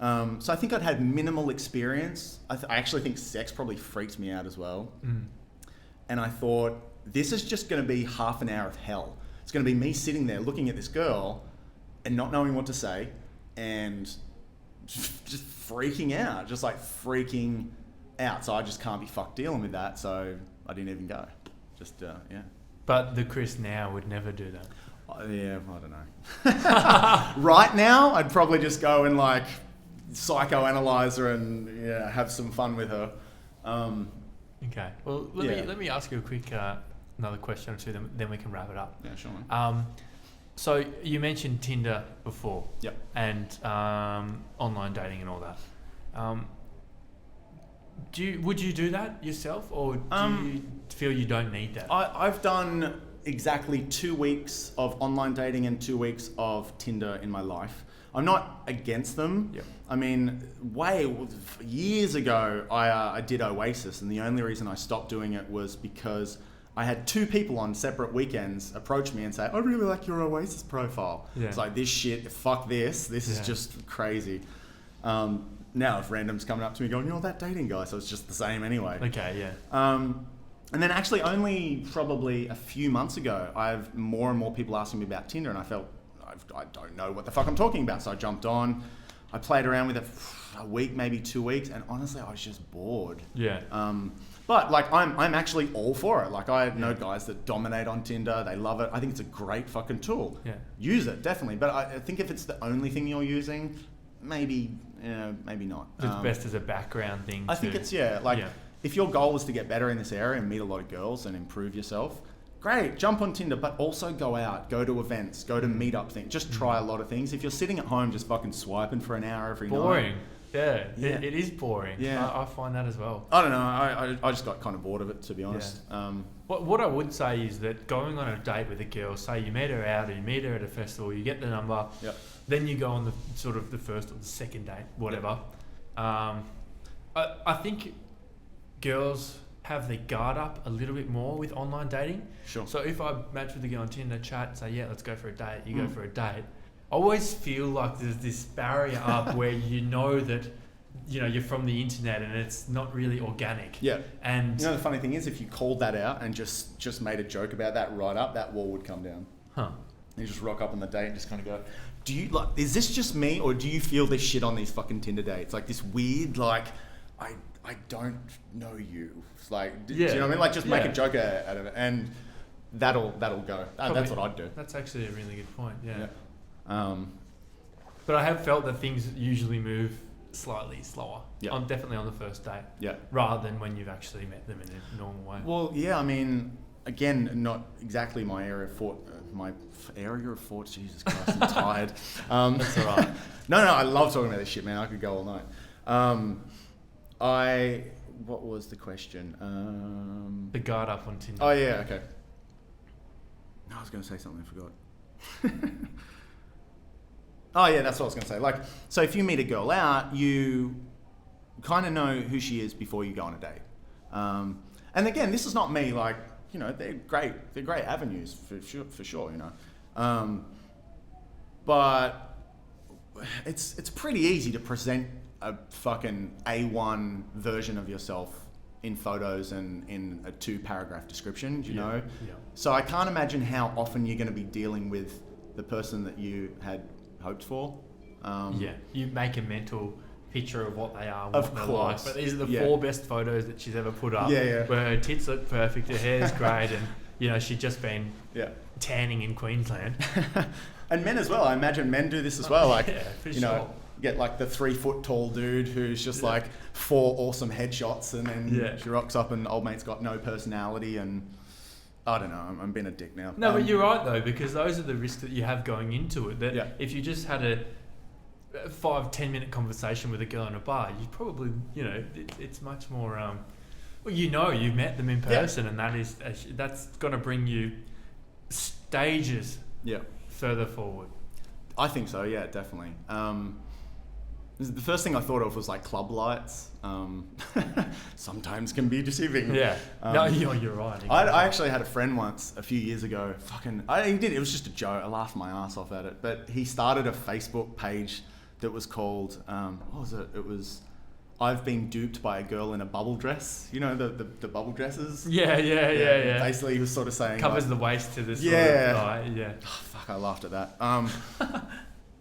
So I think I'd had minimal experience. I actually think sex probably freaked me out as well. And I thought, this is just going to be half an hour of hell. It's going to be me sitting there looking at this girl and not knowing what to say and just freaking out, So I just can't be fucked dealing with that. So I didn't even go. But the Chris now would never do that. Yeah, I don't know. Right now, I'd probably just go and like psychoanalyze her and have some fun with her. Okay. Well, let me ask you a quick another question or two, then we can wrap it up. Yeah, sure. Man. So you mentioned Tinder before. Yep. And online dating and all that. Would you do that yourself, or do you feel you don't need that? I've done exactly 2 weeks of online dating and 2 weeks of Tinder in my life. I'm not against them. Yep. I mean, years ago, I did Oasis, and the only reason I stopped doing it was because I had 2 people on separate weekends approach me and say, I really like your Oasis profile. Yeah. It's like, this shit, fuck this. This is just crazy. Now if random's coming up to me going, you're that dating guy, so it's just the same anyway. Okay, yeah. And then actually only probably a few months ago, I have more and more people asking me about Tinder, and I felt, I don't know what the fuck I'm talking about. So I jumped on, I played around with it for a week, maybe 2 weeks, and honestly, I was just bored. Yeah. But like, I'm actually all for it. Like, I know guys that dominate on Tinder, they love it. I think it's a great fucking tool. Yeah. Use it, definitely. But I think if it's the only thing you're using, maybe not. It's best as a background thing. I think it's, if your goal is to get better in this area and meet a lot of girls and improve yourself, great, jump on Tinder, but also go out, go to events, go to meetup things, just try a lot of things. If you're sitting at home just fucking swiping for an hour every night. Boring. Yeah. It is boring. Yeah. I find that as well. I don't know, I just got kind of bored of it, to be honest. Yeah. What I would say is that going on a date with a girl, say you meet her out or you meet her at a festival, you get the number, then you go on the sort of the first or the second date, whatever. I think girls have their guard up a little bit more with online dating. Sure. So if I match with a girl on Tinder, chat, say, let's go for a date, you go for a date, I always feel like there's this barrier up where you know that you're from the internet and it's not really organic. Yeah. And the funny thing is, if you called that out and just made a joke about that right up, that wall would come down. Huh. You just rock up on the date and just kind of go, do you like, is this just me, or do you feel this shit on these fucking Tinder dates? Like this weird, like, I don't know you. It's like, do you know what I mean? Like, just make a joke out of it, and that'll go. That's what I'd do. That's actually a really good point. Yeah. But I have felt that things usually move slightly slower. Yeah. I'm definitely on the first date. Yeah. Rather than when you've actually met them in a normal way. Well, yeah, I mean, again, not exactly my area of thought. Jesus Christ, I'm tired. That's all right. No, I love talking about this shit, man. I could go all night. What was the question? The guard up on Tinder. Oh, yeah, okay. No, I was going to say something, I forgot. Oh, yeah, that's what I was going to say. Like, so if you meet a girl out, you kind of know who she is before you go on a date. And again, this is not me, like, you know, they're great avenues for sure, you know. But it's pretty easy to present a fucking A1 version of yourself in photos and in a 2-paragraph description, you know? Yeah. So I can't imagine how often you're going to be dealing with the person that you had hoped for. You make a mental picture of what they are, what Of they're course. like. But these are the 4 best photos that she's ever put up. Yeah. Where her tits look perfect, her hair's great, and you know she's just been tanning in Queensland. And men as well. I imagine men do this as well. Like, for know, get like the 3-foot tall dude who's just like 4 awesome headshots, and then she rocks up and old mate's got no personality, and I don't know. I'm being a dick now. No, but you're right though, because those are the risks that you have going into it. That if you just had a 5-10 minute conversation with a girl in a bar, you probably, you know, it's much more. Well, you know, you've met them in person, and that's going to bring you stages further forward. I think so. Yeah, definitely. The first thing I thought of was like club lights. Sometimes can be deceiving. Yeah. No, you're right. I actually had a friend once a few years ago. He did. It was just a joke. I laughed my ass off at it. But he started a Facebook page that was called, what was it? It was, I've been duped by a girl in a bubble dress. You know, the bubble dresses? Yeah. Basically, he was sort of saying... Covers the waist to the sort of thigh. Yeah. Oh, fuck, I laughed at that.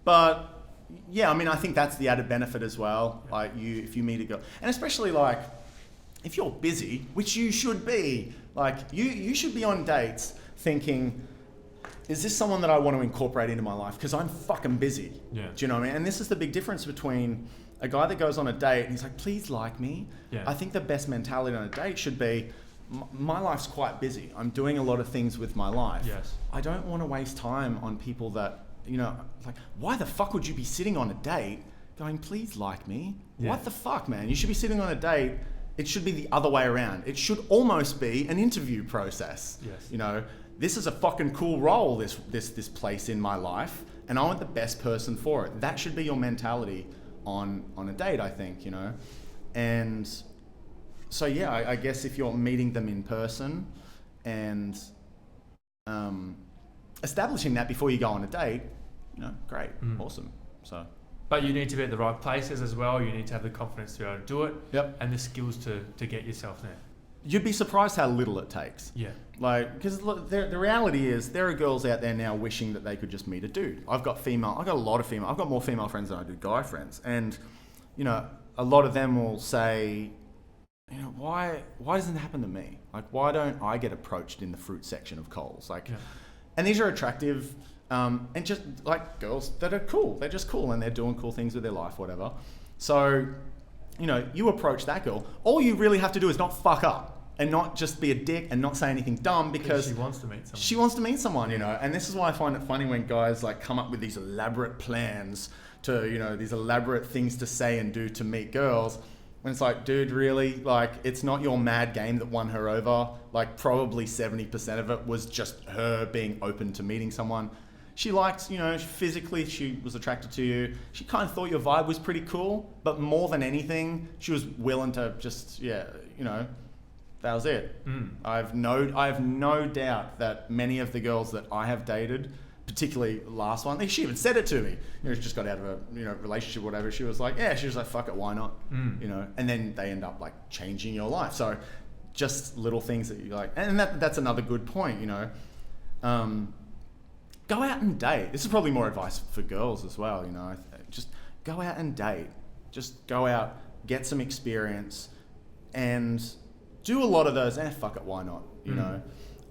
But... yeah, I mean, I think that's the added benefit as well. Like, if you meet a girl, and especially like, if you're busy, which you should be, like, you should be on dates thinking, is this someone that I want to incorporate into my life? Because I'm fucking busy. Yeah. Do you know what I mean? And this is the big difference between a guy that goes on a date and he's like, please like me. Yeah. I think the best mentality on a date should be, my life's quite busy. I'm doing a lot of things with my life. Yes. I don't want to waste time on people that, you know, like, why the fuck would you be sitting on a date going, please like me? Yeah. What the fuck, man? You should be sitting on a date. It should be the other way around. It should almost be an interview process. Yes. You know, this is a fucking cool role, this place in my life, and I want the best person for it. That should be your mentality on a date, I think, you know? And so, yeah, I guess if you're meeting them in person and establishing that before you go on a date, you know, great, awesome. So, but you need to be at the right places as well. You need to have the confidence to be able to do it. Yep. And the skills to get yourself there. You'd be surprised how little it takes. Yeah. Like, because the reality is there are girls out there now wishing that they could just meet a dude. I've got a lot of female. I've got more female friends than I do guy friends. And, you know, a lot of them will say, you know, why doesn't it happen to me? Like, why don't I get approached in the fruit section of Coles? Like, and these are attractive, and just like girls that are cool. They're just cool and they're doing cool things with their life, whatever. So, you know, you approach that girl. All you really have to do is not fuck up and not just be a dick and not say anything dumb, because she wants to meet someone. She wants to meet someone, you know. And this is why I find it funny when guys like come up with these elaborate plans to, you know, these elaborate things to say and do to meet girls. When it's like, dude, really? Like, it's not your mad game that won her over. Like, probably 70% of it was just her being open to meeting someone. She liked, you know, physically she was attracted to you. She kind of thought your vibe was pretty cool, but more than anything, she was willing to just, you know, that was it. I have no doubt that many of the girls that I have dated, particularly last one, she even said it to me. You know, she just got out of a, you know, relationship or whatever. She was like, fuck it, why not? You know, and then they end up like changing your life. So just little things that you like, and that's another good point, you know. Go out and date. This is probably more advice for girls as well, you know. Just go out and date. Just go out, get some experience, and do a lot of those, fuck it, why not? You know?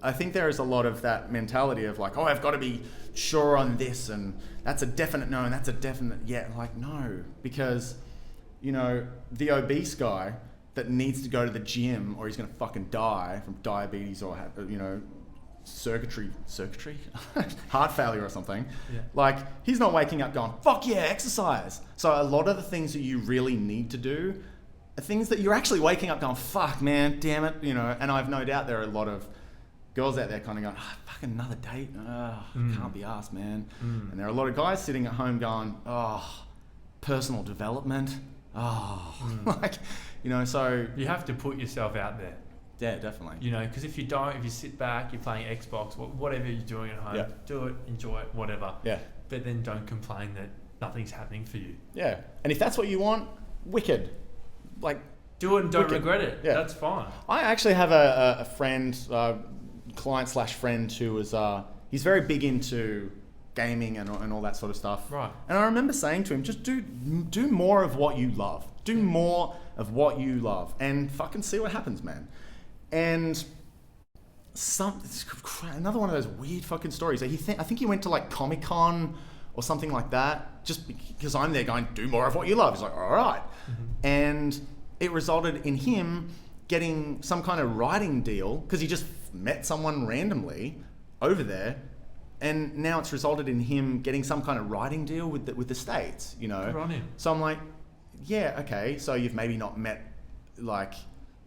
I think there is a lot of that mentality of like, oh, I've got to be sure on this, and that's a definite no, and that's a definite yeah. Like, no, because you know, the obese guy that needs to go to the gym or he's going to fucking die from diabetes or, you know, circuitry, heart failure or something. Yeah. Like, he's not waking up going, fuck yeah, exercise. So a lot of the things that you really need to do are things that you're actually waking up going, fuck, man, damn it, you know. And I've no doubt there are a lot of girls out there kind of going, oh, fuck, another date, can't be arsed, man. And there are a lot of guys sitting at home going, oh, personal development, like, you know, so you have to put yourself out there. Yeah, definitely. You know, because if you don't, if you sit back, you're playing Xbox, whatever you're doing at home, do it, enjoy it, whatever. Yeah. But then don't complain that nothing's happening for you. Yeah. And if that's what you want, wicked. Like, do it and don't wicked. regret it. Yeah. That's fine. I actually have a friend, client / friend who was, he's very big into gaming and all that sort of stuff. Right. And I remember saying to him, just do more of what you love. Do more of what you love and fucking see what happens, man. And another one of those weird fucking stories. I think he went to like Comic-Con or something like that, just because I'm there going, do more of what you love. He's like, all right. And it resulted in him getting some kind of writing deal because he just met someone randomly over there. And now it's resulted in him getting some kind of writing deal with the States, you know. Good on him. So I'm like, yeah, okay. So you've maybe not met like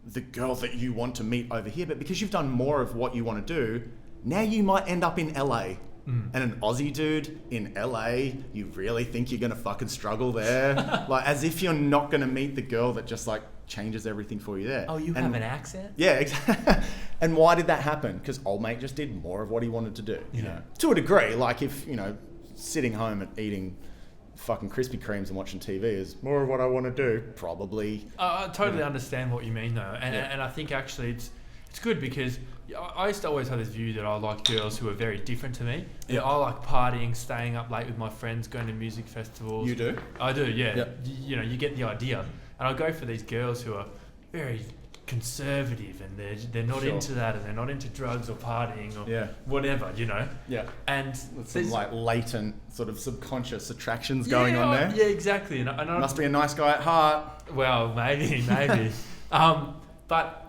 the girl that you want to meet over here, but because you've done more of what you want to do, now you might end up in LA. And an Aussie dude in LA, you really think you're going to fucking struggle there? Like, as if you're not going to meet the girl that just like changes everything for you there. Oh, you have an accent? Yeah, exactly. And why did that happen? Because old mate just did more of what he wanted to do, you know, to a degree. Like, if, you know, sitting home and eating fucking Krispy Kremes and watching TV is more of what I want to do, probably. I totally understand what you mean, though. And I think actually it's good because I used to always have this view that I like girls who are very different to me. Yeah. I like partying, staying up late with my friends, going to music festivals. You do? I do, yeah. Yep. You know, you get the idea. And I go for these girls who are very conservative and they're not into that and they're not into drugs or partying or whatever, you know. Yeah. And some like latent sort of subconscious attractions going on there. Yeah, exactly. And I must be a nice guy at heart. Well, maybe. But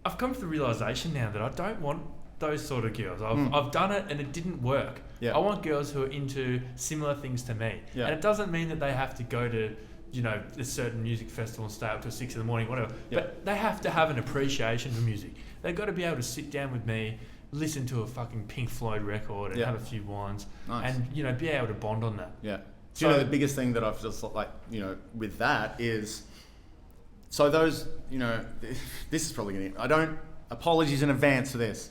I've come to the realization now that I don't want those sort of girls. I've done it and it didn't work. Yeah. I want girls who are into similar things to me. Yeah. And it doesn't mean that they have to go to, you know, a certain music festival and stay up till 6 a.m, whatever. Yeah. But they have to have an appreciation for music. They've got to be able to sit down with me, listen to a fucking Pink Floyd record and have a few wines and, you know, be able to bond on that. Yeah. So, you know, the biggest thing that I've just like, you know, with that is, so those, you know, this is probably going to, apologies in advance for this.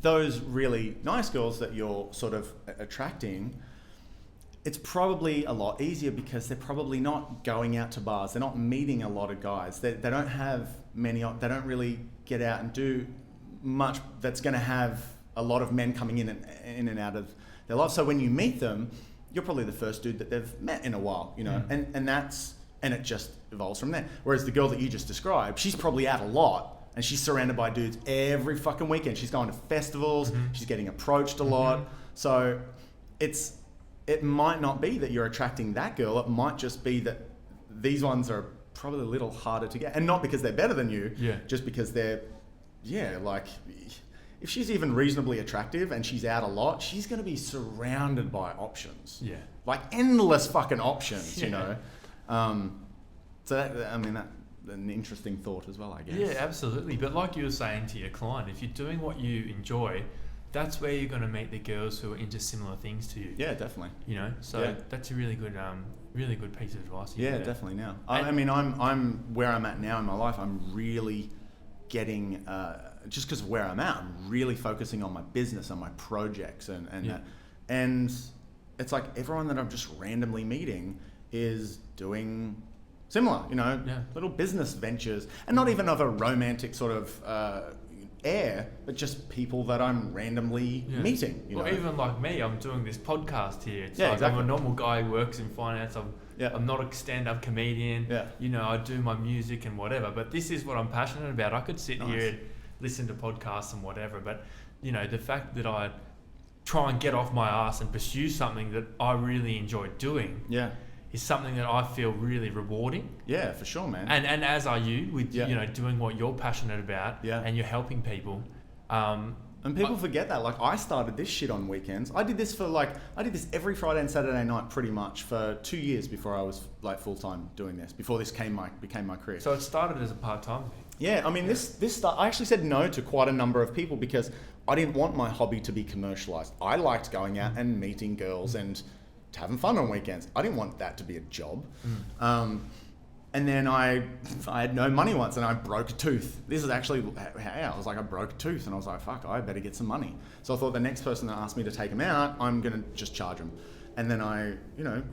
Those really nice girls that you're sort of attracting, it's probably a lot easier because they're probably not going out to bars. They're not meeting a lot of guys. They don't have many, they don't really get out and do much that's going to have a lot of men coming in and out of their life. So when you meet them, you're probably the first dude that they've met in a while, you know, and it just evolves from there. Whereas the girl that you just described, she's probably out a lot and she's surrounded by dudes every fucking weekend. She's going to festivals, she's getting approached a lot. So it might not be that you're attracting that girl. It might just be that these ones are probably a little harder to get. And not because they're better than you, just because they're, like, if she's even reasonably attractive and she's out a lot, she's going to be surrounded by options. Yeah. Like endless fucking options, you know. So that, I mean, that's an interesting thought as well, I guess. Yeah, absolutely. But like you were saying to your client, if you're doing what you enjoy, that's where you're going to meet the girls who are into similar things to you. Yeah, definitely. You know, so that's a really good piece of advice. Yeah, definitely. Now, I mean, I'm where I'm at now in my life. I'm really getting, just because of where I'm at, I'm really focusing on my business, on my projects, and it's like everyone that I'm just randomly meeting is doing similar, you know, little business ventures, and not even of a romantic sort of air, but just people that I'm randomly meeting. You know? Even like me, I'm doing this podcast here. It's like exactly. I'm a normal guy who works in finance. I'm not a stand-up comedian. Yeah. You know, I do my music and whatever, but this is what I'm passionate about. I could sit here and listen to podcasts and whatever, but you know, the fact that I try and get off my ass and pursue something that I really enjoy doing is something that I feel really rewarding. Yeah, for sure, man. And as are you with doing what you're passionate about, and you're helping people. And people forget that. Like, I started this shit on weekends. I did this every Friday and Saturday night pretty much for 2 years before I was like full time doing this. Before this became my career. So it started as a part-time thing. Yeah, I mean, I actually said no to quite a number of people because I didn't want my hobby to be commercialized. I liked going out and meeting girls and having fun on weekends. I didn't want that to be a job. And then I had no money once and I broke a tooth. This is actually how I was like, I broke a tooth and I was like, fuck, I better get some money. So I thought the next person that asked me to take him out, I'm going to just charge him. And then I,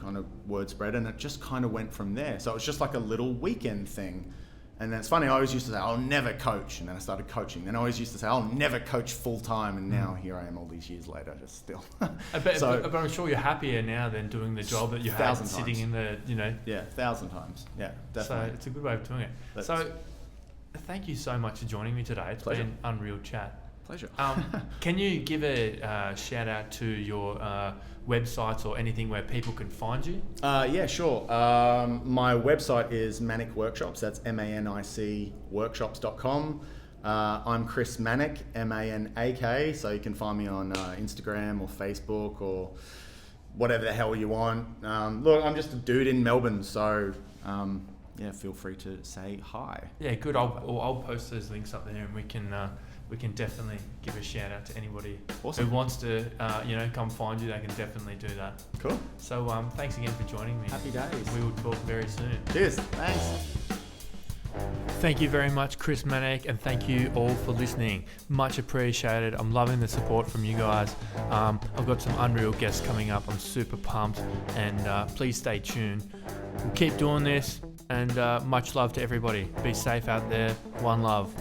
kind of word spread and it just kind of went from there. So it was just like a little weekend thing. And then it's funny, I always used to say, I'll never coach. And then I started coaching. Then I always used to say, I'll never coach full time. And now here I am all these years later, just still. But I'm sure you're happier now than doing the job that you had sitting in the, Yeah, 1,000 times. Yeah, definitely. So it's a good way of doing it. So thank you so much for joining me today. It's been an unreal chat. Pleasure. Can you give a shout out to your websites or anything where people can find you? Yeah, sure. My website is Manik Workshops. That's MANIC workshops.com. I'm Chris Manak, MANAK. So you can find me on Instagram or Facebook or whatever the hell you want. Look, I'm just a dude in Melbourne, so feel free to say hi. Yeah, good. I'll post those links up there, and we can definitely give a shout out to anybody who wants to, come find you. They can definitely do that. Cool. So thanks again for joining me. Happy days. We will talk very soon. Cheers. Thanks. Thank you very much, Chris Manak, and thank you all for listening. Much appreciated. I'm loving the support from you guys. I've got some unreal guests coming up. I'm super pumped, and please stay tuned. We'll keep doing this, and much love to everybody. Be safe out there. One love.